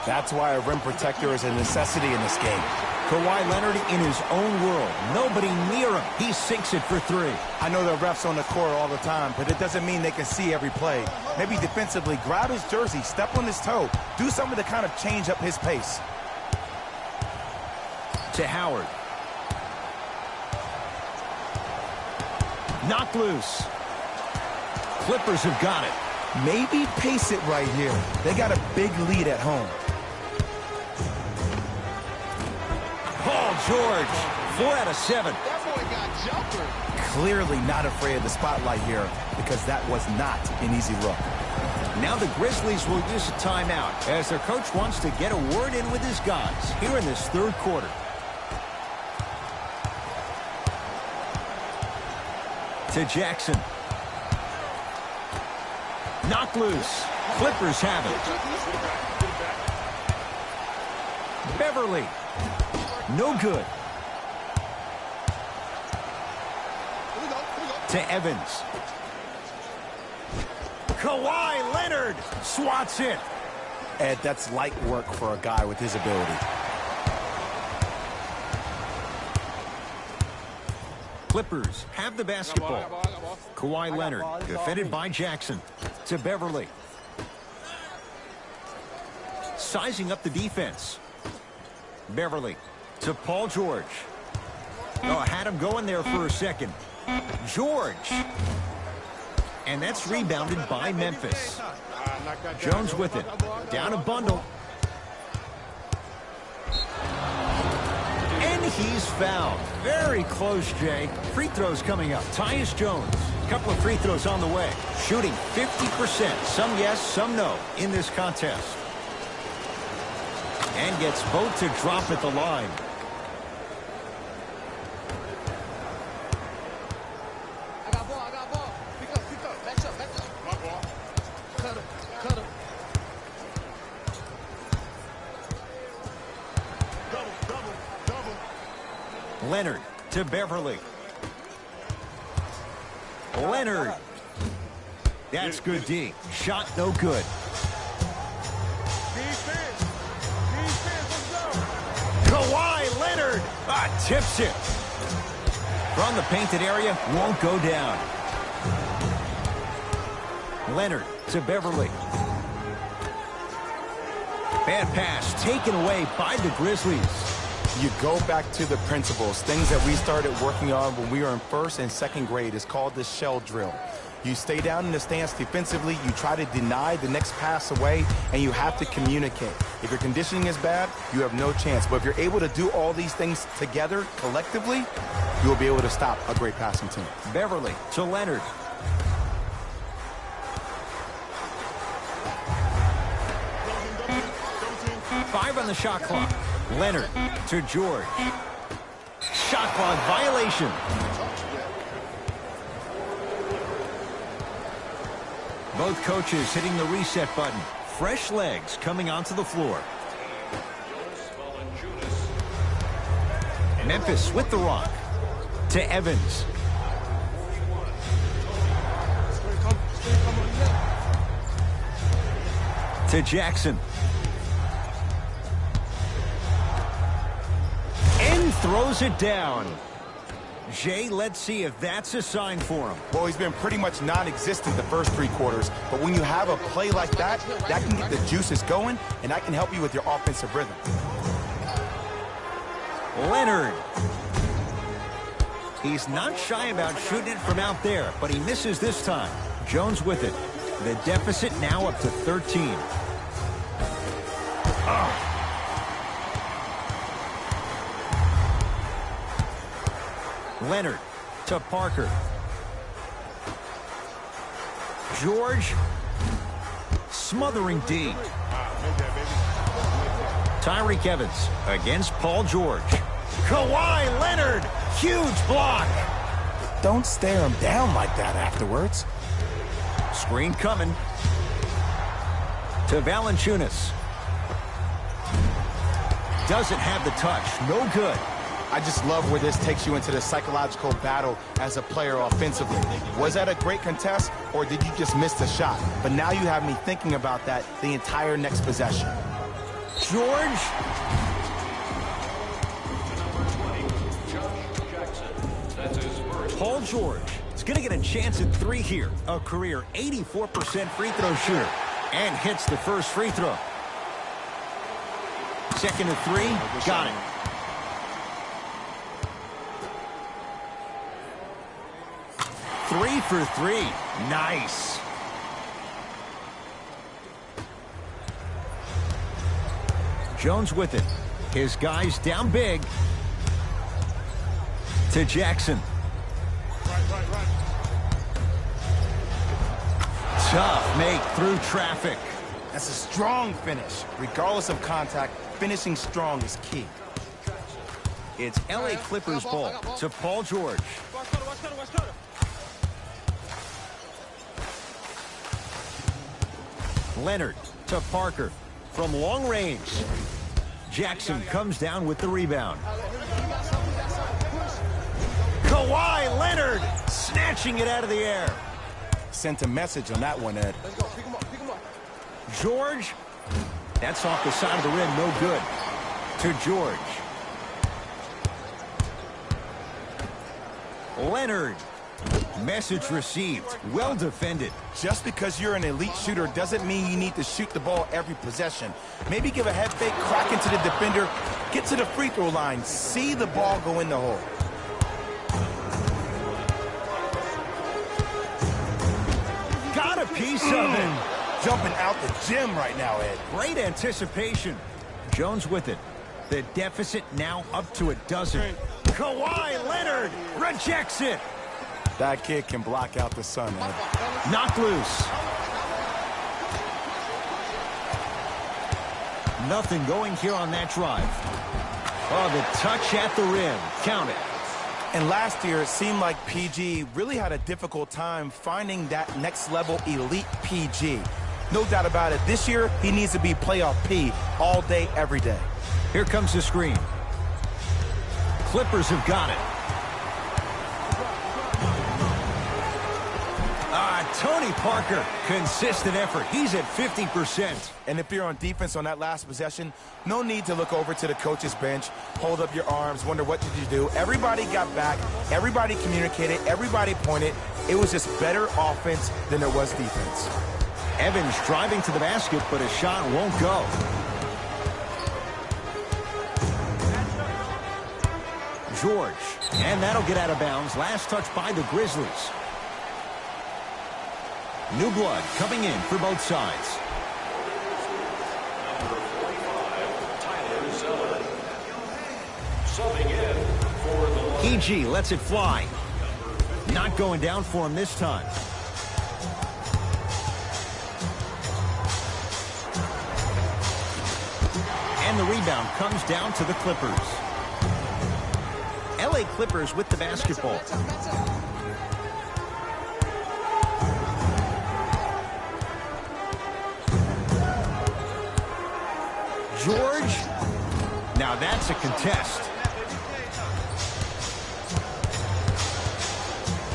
C: That's why a rim protector is a necessity in this game.
B: Kawhi Leonard in his own world. Nobody near him. He sinks it for 3.
C: I know the refs on the court all the time, but it doesn't mean they can see every play. Maybe defensively, grab his jersey, step on his toe, do something to kind of change up his pace.
B: To Howard. Knocked loose. Clippers have got it.
C: Maybe pace it right here. They got a big lead at home.
B: Paul George, 4 out of 7.
F: That boy got jumper.
C: Clearly not afraid of the spotlight here because that was not an easy look.
B: Now the Grizzlies will use a timeout as their coach wants to get a word in with his guys here in this third quarter. To Jackson. Knocked loose. Clippers have it. Beverly. No good. To Evans. Kawhi Leonard swats it.
C: Ed, that's light work for a guy with his ability.
B: Clippers have the basketball. Kawhi Leonard defended by Jackson. To Beverly. Sizing up the defense. Beverly to Paul George. Oh, had him going there for a second. George. And that's rebounded by Memphis. Jones with it. Down a bundle. And he's fouled. Very close, Jay. Free throws coming up. Tyus Jones. A couple of free throws on the way. Shooting 50%. Some yes, some no in this contest. And gets both to drop at the line.
F: I got ball. Pick up. Back up. My ball. Cut him. Double.
B: Leonard to Beverly. Leonard. That's good D. Shot no good.
F: Defense, let's go.
B: Kawhi Leonard tips it. From the painted area, won't go down. Leonard to Beverly. Bad pass taken away by the Grizzlies.
C: You go back to the principles, things that we started working on when we were in first and second grade. It's called the shell drill. You stay down in the stance defensively, you try to deny the next pass away, and you have to communicate. If your conditioning is bad, you have no chance. But if you're able to do all these things together, collectively, you'll be able to stop a great passing team.
B: Beverly to Leonard. Five on the shot clock. Leonard to George. Shot clock violation. Both coaches hitting the reset button. Fresh legs coming onto the floor. Memphis with the rock. To Evans. To Jackson. And throws it down. Jay, let's see if that's a sign for him.
C: Well, he's been pretty much non-existent the first three quarters, but when you have a play like that, that can get the juices going, and that can help you with your offensive rhythm.
B: Leonard. He's not shy about shooting it from out there, but he misses this time. Jones with it. The deficit now up to 13. Leonard to Parker. George smothering D. Tyreek Evans against Paul George. Kawhi Leonard, huge block.
C: Don't stare him down like that afterwards.
B: Screen coming. To Valanciunas. Doesn't have the touch, no good.
C: I just love where this takes you into the psychological battle as a player offensively. Was that a great contest, or did you just miss the shot? But now you have me thinking about that the entire next possession.
B: George. Paul George is going to get a chance at three here. A career 84% free throw shooter. And hits the first free throw. Second and three. Got it. 3 for 3. Nice. Jones with it. His guys down big. To Jackson. Tough make through traffic.
C: That's a strong finish. Regardless of contact, finishing strong is key.
B: It's LA Clippers ball to Paul George. Leonard to Parker from long range. Jackson comes down with the rebound. Kawhi Leonard snatching it out of the air.
C: Sent a message on that one, Ed.
F: Let's go. Pick him up. Pick him up.
B: George. That's off the side of the rim. No good. To George. Leonard. Message received. Well defended.
C: Just because you're an elite shooter doesn't mean you need to shoot the ball every possession. Maybe give a head fake, crack into the defender, get to the free throw line, see the ball go in the hole.
B: Got a piece of it.
C: Jumping out the gym right now, Ed.
B: Great anticipation. Jones with it. The deficit now up to a dozen. Kawhi Leonard rejects it.
C: That kid can block out the sun, Ed.
B: Knocked loose. Nothing going here on that drive. Oh, the touch at the rim. Count it.
C: And last year, it seemed like PG really had a difficult time finding that next level elite PG. No doubt about it. This year, he needs to be playoff P all day, every day.
B: Here comes the screen. Clippers have got it. Tony Parker, consistent effort. He's at 50%.
C: And if you're on defense on that last possession, no need to look over to the coach's bench, hold up your arms, wonder what did you do. Everybody got back, everybody communicated, everybody pointed. It was just better offense than there was defense.
B: Evans driving to the basket, but his shot won't go. George, and that'll get out of bounds. Last touch by the Grizzlies. New blood coming in for both sides.
E: Number 45, Tyler Zeller. Subbing in for the
B: PG lets it fly. Not going down for him this time. And the rebound comes down to the Clippers. LA Clippers with the basketball. George. Now that's a contest.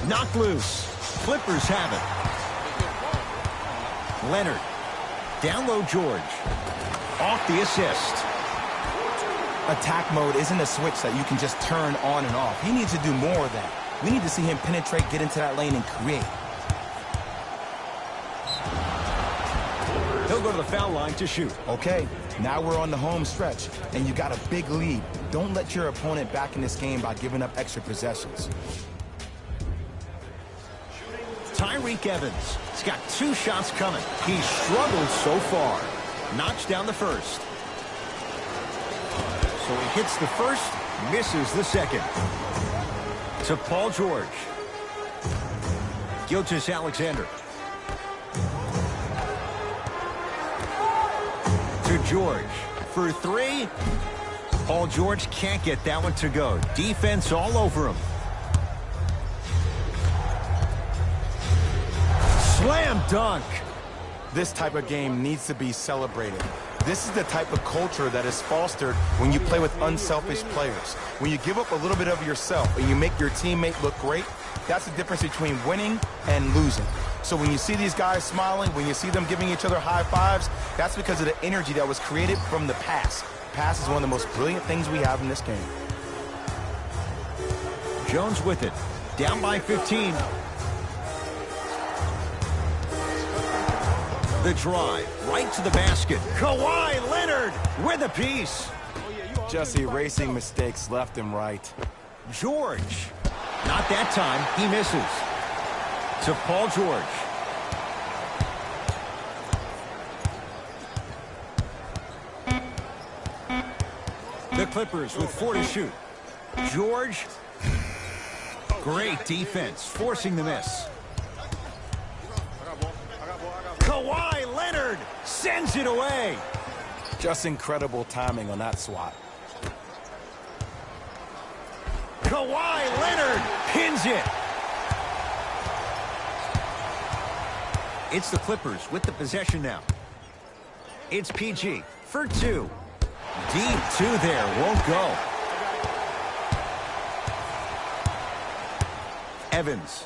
B: Knocked loose. Clippers have it. Leonard. Down low George. Off the assist.
C: Attack mode isn't a switch that you can just turn on and off. He needs to do more of that. We need to see him penetrate, get into that lane, and create.
B: He'll go to the foul line to shoot.
C: Okay, now we're on the home stretch, and you got a big lead. Don't let your opponent back in this game by giving up extra possessions.
B: Tyreke Evans. He's got 2 shots coming. He's struggled so far. Knocks down the first. So he hits the first, misses the second. To Paul George. Gilgeous-Alexander. To George. For 3. Paul George can't get that one to go. Defense all over him. Slam dunk.
C: This type of game needs to be celebrated. This is the type of culture that is fostered when you play with unselfish players. When you give up a little bit of yourself and you make your teammate look great, that's the difference between winning and losing. So when you see these guys smiling, when you see them giving each other high fives, that's because of the energy that was created from the pass. Pass is one of the most brilliant things we have in this game.
B: Jones with it. Down by 15. The drive, right to the basket. Kawhi Leonard with a piece.
C: Just erasing mistakes left and right.
B: George. Not that time. He misses. to Paul George. The Clippers with 4 to shoot. George. Great defense, forcing the miss. Kawhi Leonard sends it away.
C: Just incredible timing on that swat.
B: Kawhi Leonard pins it. It's the Clippers with the possession now. It's PG for 2. Deep 2 there, won't go. Evans.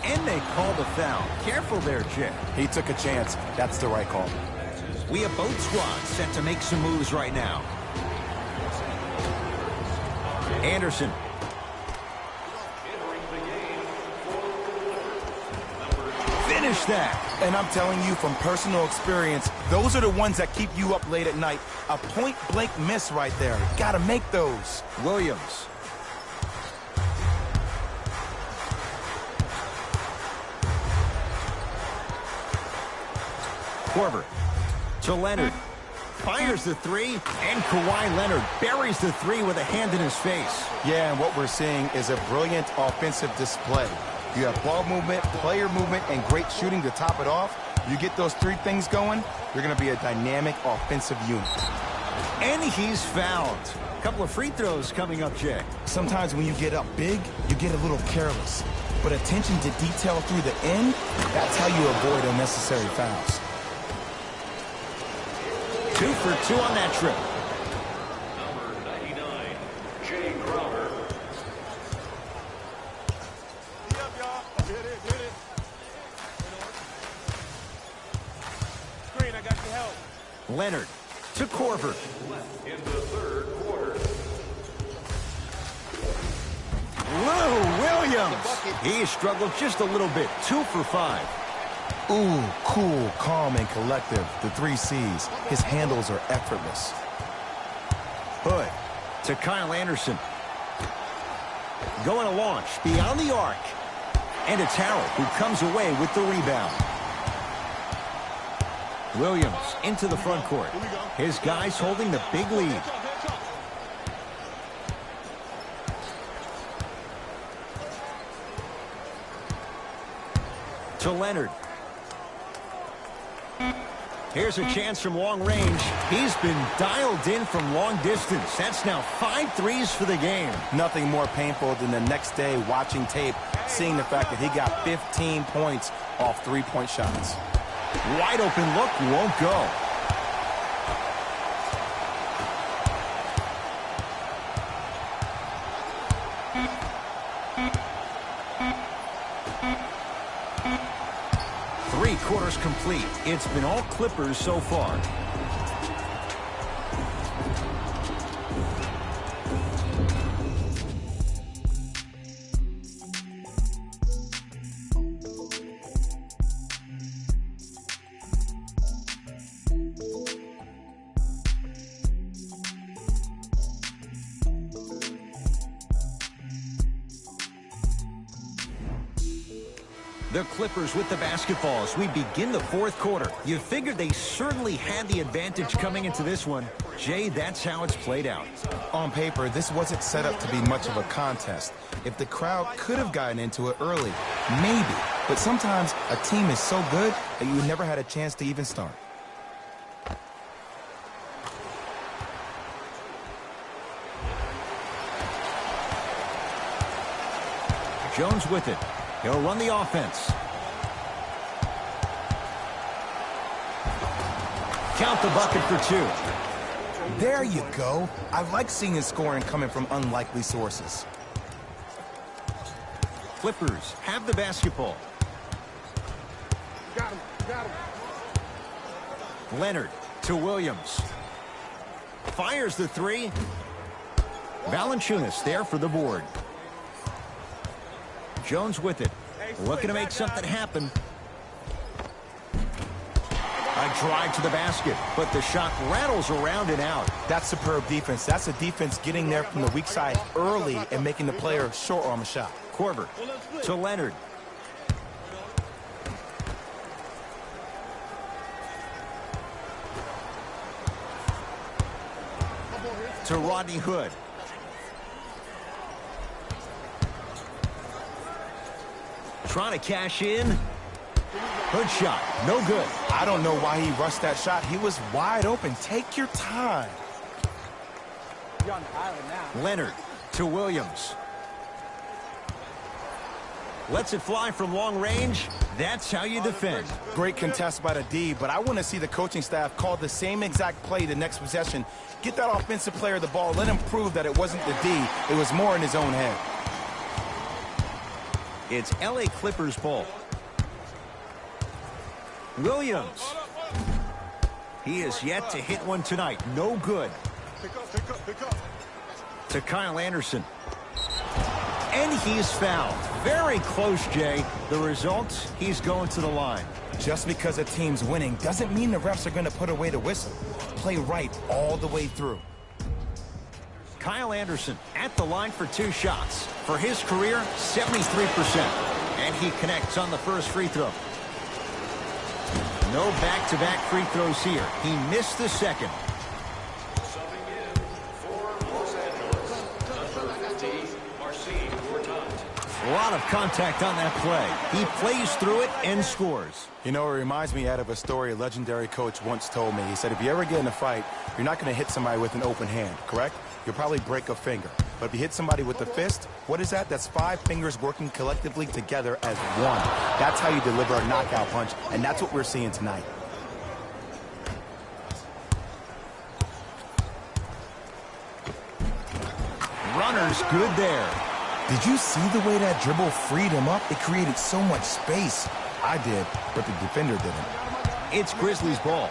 B: And they call the foul. Careful there, Jay.
C: He took a chance. That's the right call.
B: We have both squads set to make some moves right now. Anderson. Finish that.
C: And I'm telling you from personal experience, those are the ones that keep you up late at night. A point-blank miss right there. Gotta make those.
B: Williams. Korver to Leonard. Fires the 3, and Kawhi Leonard buries the 3 with a hand in his face.
C: Yeah, and what we're seeing is a brilliant offensive display. You have ball movement, player movement, and great shooting to top it off. You get those 3 things going, you're going to be a dynamic offensive unit.
B: And he's fouled. A couple of free throws coming up, Jay.
C: Sometimes when you get up big, you get a little careless. But attention to detail through the end, that's how you avoid unnecessary fouls.
B: 2 for 2 on that trip.
E: Number 99, Jay Crowder.
F: Screen, I got your help.
B: Leonard to Korver.
E: In the third quarter.
B: Lou Williams. He struggled just a little bit. 2 for 5.
C: Ooh, cool, calm, and collective. The 3 C's. His handles are effortless.
B: Hood to Kyle Anderson. Going to launch beyond the arc. And it's Harold who comes away with the rebound. Williams into the front court. His guys holding the big lead. To Leonard. Here's a chance from long range. He's been dialed in from long distance. That's now 5 threes for the game.
C: Nothing more painful than the next day watching tape, seeing the fact that he got 15 points off 3-point shots.
B: Wide open look, won't go. Three-quarters complete. It's been all Clippers so far. The Clippers with the basketballs. We begin the fourth quarter. You figured they certainly had the advantage coming into this one. Jay, that's how it's played out.
C: On paper, this wasn't set up to be much of a contest. If the crowd could have gotten into it early, maybe. But sometimes a team is so good that you never had a chance to even start.
B: Jones with it. He'll run the offense. Count the bucket for 2.
C: There you go. I like seeing his scoring coming from unlikely sources.
B: Clippers have the basketball.
F: Got him.
B: Leonard to Williams. Fires the 3. Valanciunas there for the board. Jones with it. Looking to make something happen. A drive to the basket, but the shot rattles around and out.
C: That's superb defense. That's a defense getting there from the weak side early and making the player short arm a shot.
B: Korver to Leonard. To Rodney Hood. Trying to cash in. Hood shot, no good.
C: I don't know why he rushed that shot. He was wide open. Take your time.
F: You're on the island now.
B: Leonard to Williams. Lets it fly from long range. That's how you defend.
C: Great contest by the D, but I want to see the coaching staff call the same exact play the next possession. Get that offensive player the ball. Let him prove that it wasn't the D. It was more in his own head.
B: It's LA Clippers ball. Williams. He is yet to hit one tonight. No good.
E: Pick up.
B: To Kyle Anderson. And he's fouled. Very close, Jay. The result, he's going to the line.
C: Just because a team's winning doesn't mean the refs are going to put away the whistle. Play right all the way through.
B: Kyle Anderson at the line for 2 shots. For his career, 73%. And he connects on the first free throw. No back-to-back free throws here. He missed the second.
E: Subbing in for Los Angeles, number 15, Marcin Gortat.
B: A lot of contact on that play. He plays through it and scores.
C: You know, it reminds me out of a story a legendary coach once told me. He said, if you ever get in a fight, you're not going to hit somebody with an open hand, correct? You'll probably break a finger. But if you hit somebody with the fist, what is that? That's 5 fingers working collectively together as one. That's how you deliver a knockout punch, and that's what we're seeing tonight.
B: Runner's good there.
C: Did you see the way that dribble freed him up? It created so much space. I did, but the defender didn't.
B: It's Grizzlies ball.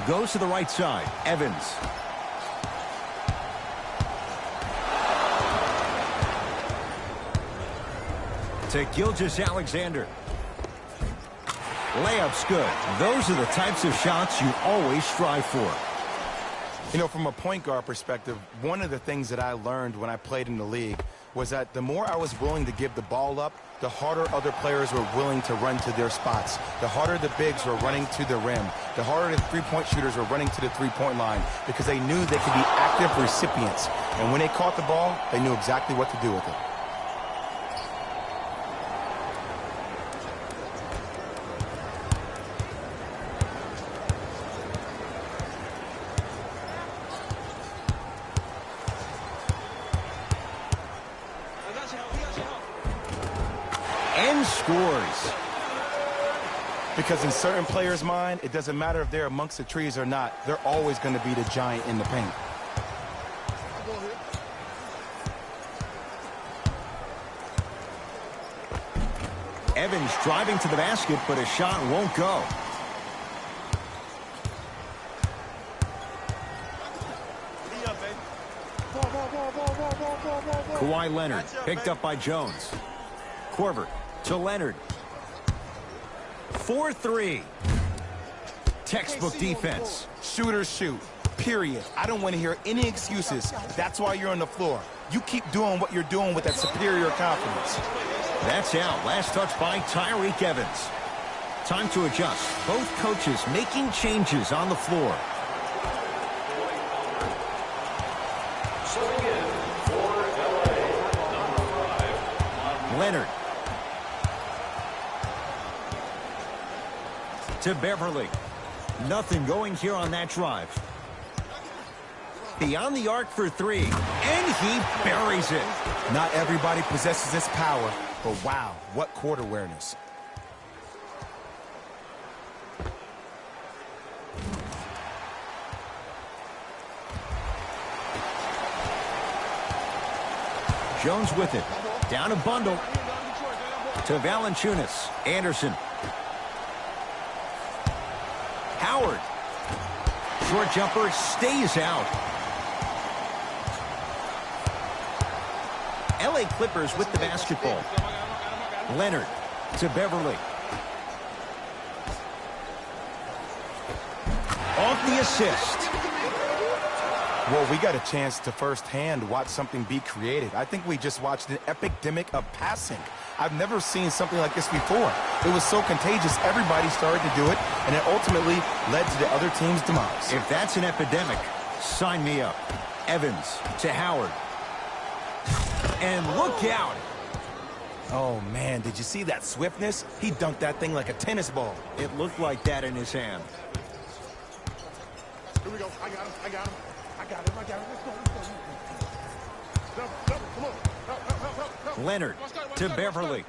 B: Goes to the right side. Evans. To Gilgeous-Alexander. Layup's good. Those are the types of shots you always strive for.
C: You know, from a point guard perspective, one of the things that I learned when I played in the league was that the more I was willing to give the ball up, the harder other players were willing to run to their spots. The harder the bigs were running to the rim. The harder the three-point shooters were running to the three-point line because they knew they could be active recipients. And when they caught the ball, they knew exactly what to do with it.
B: And scores.
C: Because in certain players' mind, it doesn't matter if they're amongst the trees or not. They're always going to be the giant in the paint.
B: Evans driving to the basket, but a shot won't go. Kawhi Leonard picked up by Jones. Korver to Leonard. 4-3. Textbook defense.
C: Shooters shoot, period. I don't want to hear any excuses. That's why you're on the floor. You keep doing what you're doing with that superior confidence.
B: That's out. Last touch by Tyreke Evans. Time to adjust. Both coaches making changes on the floor.
E: Subbing in for LA, number 5,
B: Leonard. To Beverly. Nothing going here on that drive. Beyond the arc for 3, and he buries it.
C: Not everybody possesses this power, but wow, what court awareness.
B: Jones with it. Down a bundle. To Valanciunas. Anderson. Howard. Short jumper stays out. LA Clippers with the basketball. Leonard to Beverly. the assist.
C: Well, we got a chance to firsthand watch something be created. I think we just watched an epidemic of passing. I've never seen something like this before. It was so contagious, everybody started to do it, and it ultimately led to the other team's demise.
B: If that's an epidemic, sign me up. Evans to Howard. And look out.
C: Oh, man, did you see that swiftness? He dunked that thing like a tennis ball.
B: It looked like that in his hand.
F: Here we go. I got him. I got him. I got him. I got him. Let's go. Let's go. Double. Come on. Help.
B: Leonard to Beverly.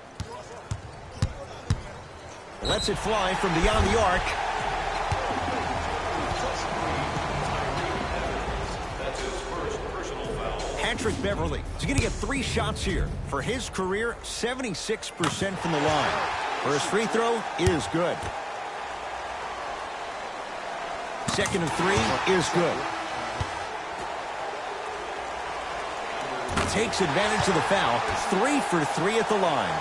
B: Lets it fly from beyond the arc.
E: That's his first personal foul.
B: Patrick Beverly is going to get 3 shots here. For his career, 76% from the line. First free throw is good. Second and 3 is good. Takes advantage of the foul. 3 for 3 at the line.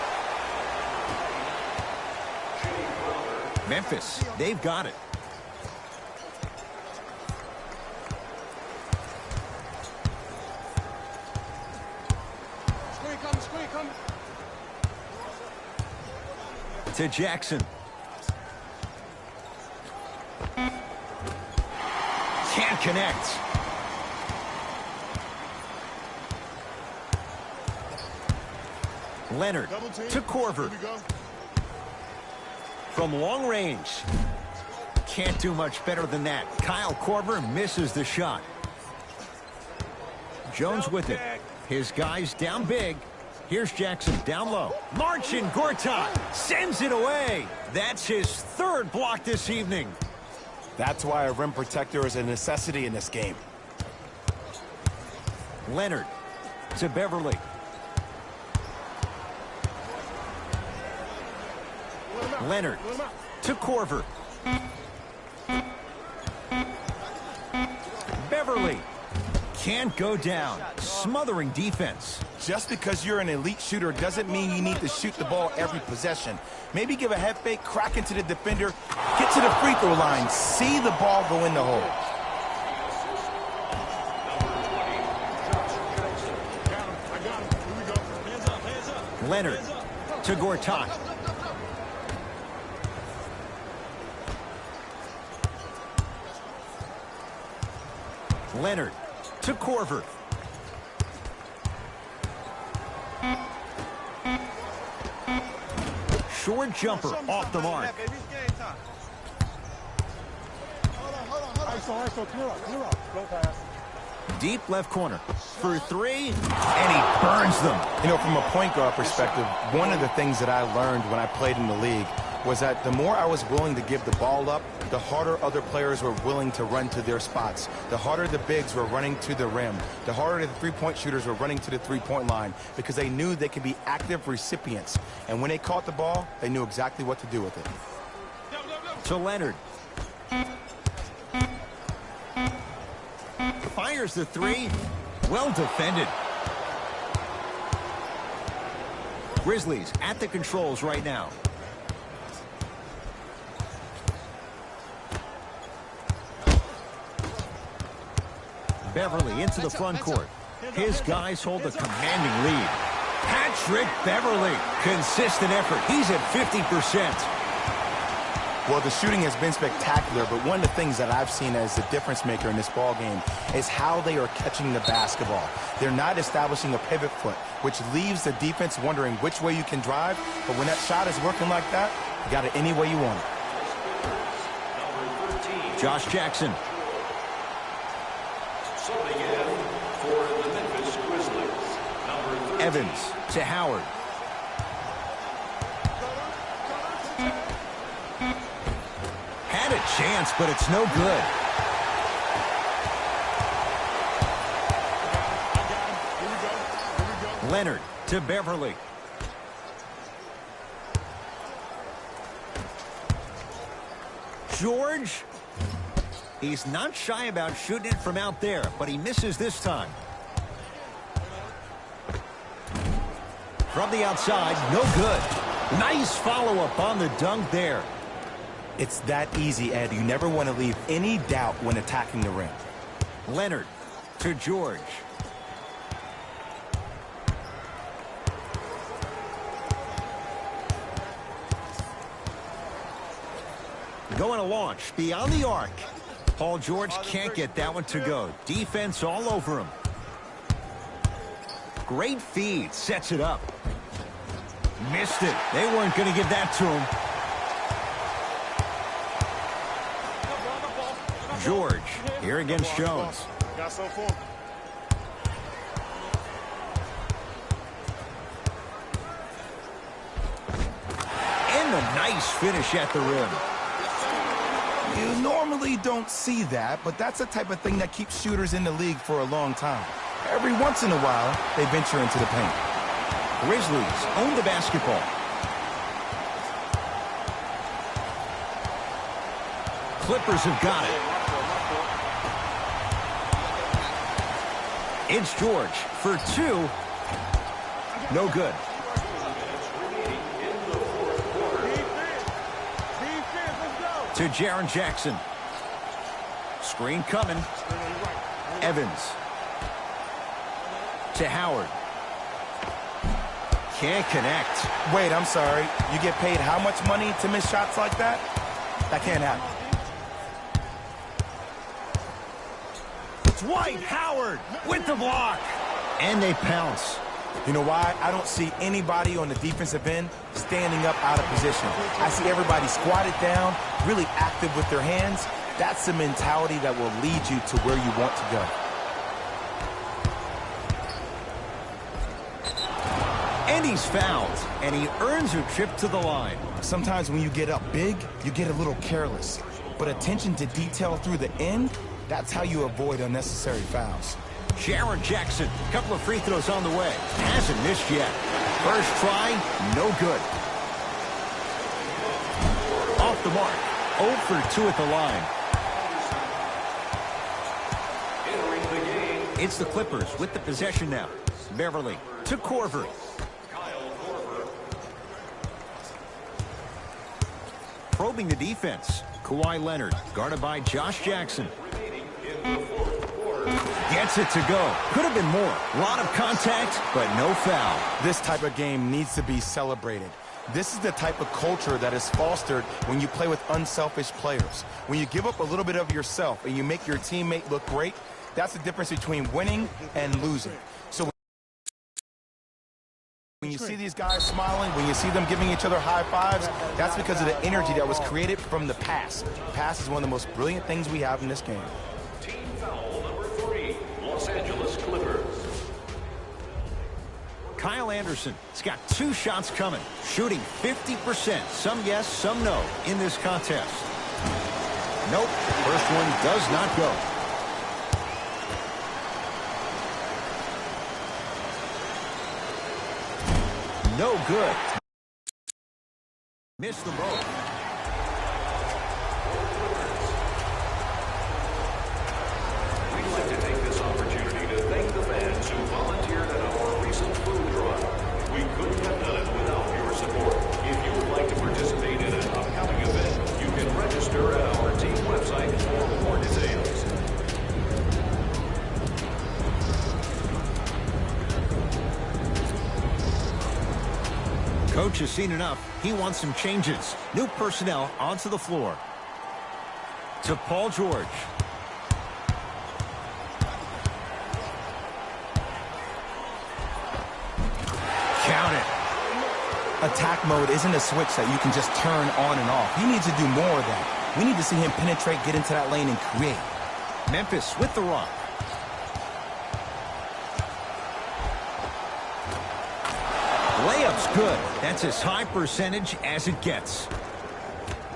B: Memphis, they've got it.
F: Screen coming.
B: To Jackson. Can't connect. Leonard to Corver. From long range. Can't do much better than that. Kyle Korver misses the shot. Jones with it. His guys down big. Here's Jackson down low. Marcin Gortat sends it away. That's his 3rd block this evening.
C: That's why a rim protector is a necessity in this game.
B: Leonard to Beverly. Leonard to Corver. Beverly can't go down. Smothering defense.
C: Just because you're an elite shooter doesn't mean you need to shoot the ball every possession. Maybe give a head fake, crack into the defender, get to the free throw line, see the ball go in the hole.
B: Leonard to Gortat. Leonard to Corver. Short jumper off the mark. Deep left corner for 3, and he burns them.
C: You know, from a point guard perspective, one of the things that I learned when I played in the league was that the more I was willing to give the ball up, the harder other players were willing to run to their spots. The harder the bigs were running to the rim. The harder the three-point shooters were running to the three-point line because they knew they could be active recipients. And when they caught the ball, they knew exactly what to do with it.
B: To Leonard. Fires the 3. Well defended. Grizzlies at the controls right now. Beverly into the front court. His guys hold a commanding lead. Patrick Beverly. Consistent effort. He's at 50%.
C: Well, the shooting has been spectacular, but one of the things that I've seen as the difference maker in this ball game is how they are catching the basketball. They're not establishing a pivot foot, which leaves the defense wondering which way you can drive, but when that shot is working like that, you got it any way you want it.
B: Josh Jackson.
E: Subbing in for the Memphis Grizzlies, number 13.
B: Evans to Howard. Had a chance, but it's no good. Leonard to Beverly. George. He's not shy about shooting it from out there, but he misses this time. From the outside, no good. Nice follow-up on the dunk there.
C: It's that easy, Ed. You never want to leave any doubt when attacking the rim.
B: Leonard to George. Going to launch beyond the arc. Paul George can't get that one to go. Defense all over him. Great feed. Sets it up. Missed it. They weren't going to give that to him. George here against Jones.
F: Got some for him.
B: And a nice finish at the rim.
C: You normally don't see that, but that's the type of thing that keeps shooters in the league for a long time. Every once in a while, they venture into the paint.
B: Grizzlies own the basketball. Clippers have got it. It's George for two. No good. To Jaren Jackson. Screen coming. Evans. To Howard. Can't connect.
C: Wait, I'm sorry. You get paid how much money to miss shots like that? That can't happen.
B: Dwight Howard with the block. And they pounce.
C: You know why? I don't see anybody on the defensive end standing up out of position. I see everybody squatted down, really active with their hands. That's the mentality that will lead you to where you want to go.
B: And he's fouled, and he earns a trip to the line.
C: Sometimes when you get up big, you get a little careless. But attention to detail through the end, that's how you avoid unnecessary fouls.
B: Jaren Jackson, a couple of free throws on the way. Hasn't missed yet. First try, no good. Off the mark. 0 for 2 at the line.
E: Entering the game.
B: It's the Clippers with the possession now. Beverly to Korver. Probing the defense. Kawhi Leonard, guarded by Josh Jackson. Gets it to go. Could have been more. A lot of contact, but no foul.
C: This type of game needs to be celebrated. This is the type of culture that is fostered when you play with unselfish players. When you give up a little bit of yourself and you make your teammate look great, that's the difference between winning and losing. So when you see these guys smiling, when you see them giving each other high fives, that's because of the energy that was created from the pass. Pass is one of the most brilliant things we have in this game.
E: Team foul number 3, Los Angeles Clippers.
B: Kyle Anderson has got 2 shots coming, shooting 50%. Some yes, some no in this contest. Nope, first one does not go. No good. Missed them both.
E: We'd like to take this opportunity to thank the fans who volunteered at our recent food drive. We couldn't have done it without your support. If you would like to participate in an upcoming event, you can register at our team website for more details.
B: Coach has seen enough. He wants some changes. New personnel onto the floor. To Paul George. Count it.
C: Attack mode isn't a switch that you can just turn on and off. He needs to do more of that. We need to see him penetrate, get into that lane, and create.
B: Memphis with the rock. Layup's good. That's as high percentage as it gets.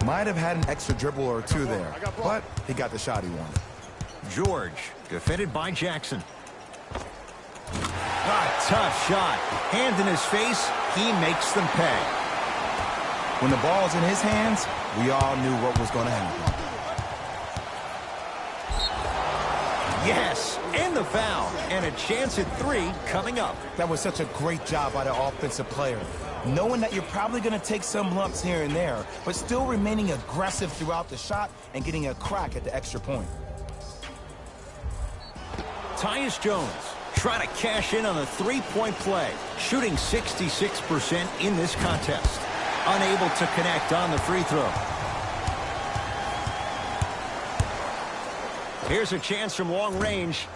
C: Might have had an extra dribble or two there, but he got the shot he wanted.
B: George, defended by Jackson. Tough shot. Hand in his face, he makes them pay.
C: When the ball's in his hands, we all knew what was going to happen.
B: Yes, and the foul, and a chance at 3 coming up.
C: That was such a great job by the offensive player. Knowing that you're probably going to take some lumps here and there, but still remaining aggressive throughout the shot and getting a crack at the extra point.
B: Tyus Jones trying to cash in on the three-point play, shooting 66% in this contest. Unable to connect on the free throw. Here's a chance from long range.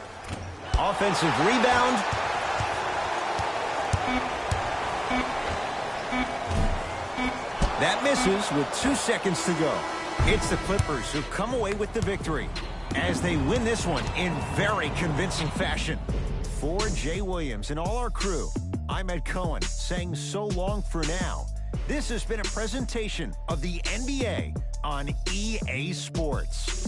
B: Offensive rebound. That misses with 2 seconds to go. It's the Clippers who come away with the victory as they win this one in very convincing fashion. For Jay Williams and all our crew, I'm Ed Cohen saying so long for now. This has been a presentation of the NBA on EA Sports.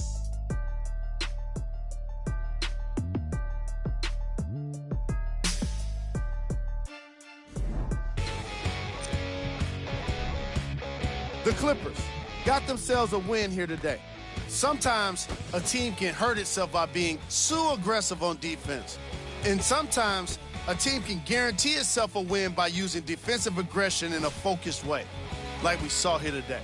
G: The Clippers got themselves a win here today. Sometimes a team can hurt itself by being so aggressive on defense. And sometimes a team can guarantee itself a win by using defensive aggression in a focused way, like we saw here today.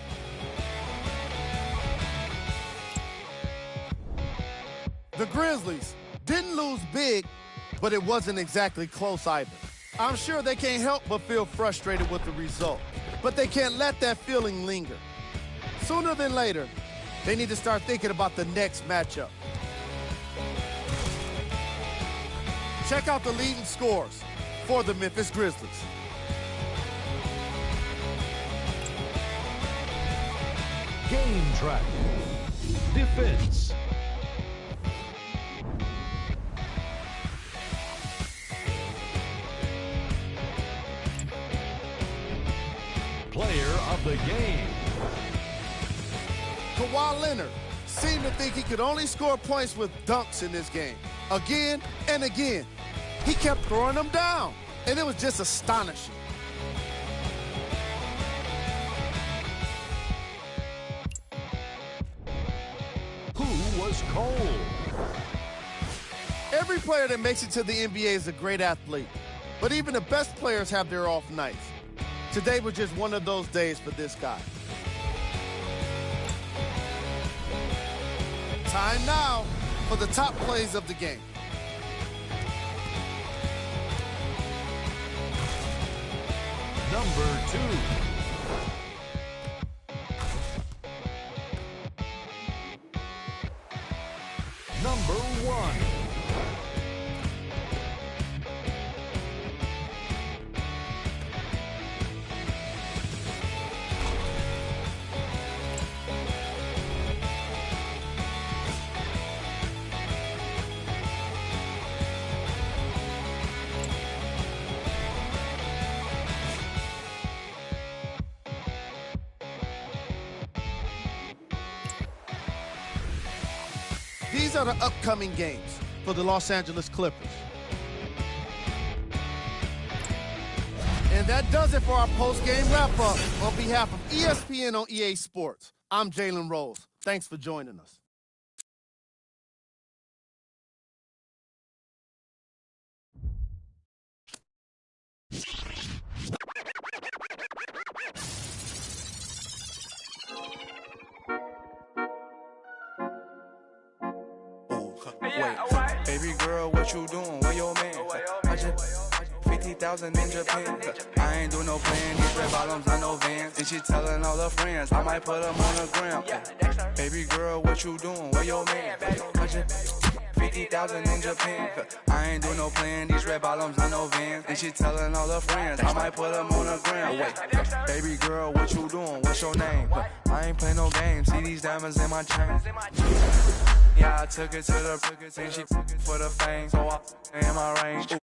G: The Grizzlies didn't lose big, but it wasn't exactly close either. I'm sure they can't help but feel frustrated with the result, but they can't let that feeling linger. Sooner than later, they need to start thinking about the next matchup. Check out the leading scores for the Memphis Grizzlies.
E: Game track. Defense. Player of the game.
G: Kawhi Leonard seemed to think he could only score points with dunks in this game. Again and again, he kept throwing them down, and it was just astonishing.
E: Who was cold?
G: Every player that makes it to the NBA is a great athlete, but even the best players have their off nights. Today was just one of those days for this guy. Time now for the top plays of the game.
E: Number 2. Number 1.
G: These are the upcoming games for the Los Angeles Clippers. And that does it for our post-game wrap-up. On behalf of ESPN on EA Sports, I'm Jalen Rose. Thanks for joining us.
H: Wait, baby girl, what you doing? Where your man? I just 50,000 in Japan. I ain't do no plan. These red bottoms, I know Vans. And she telling all her friends, I might put them on the gram. Baby girl, what you doing? Where your man? I just 50,000 in Japan. I ain't do no plan. These red bottoms, I know Vans. And she telling all her friends, I might put them on the gram. Wait, baby girl, what you doing? What's your name? I ain't play no games. See these diamonds in my chain. Yeah, I took it to the and she for the fame, so I in my range.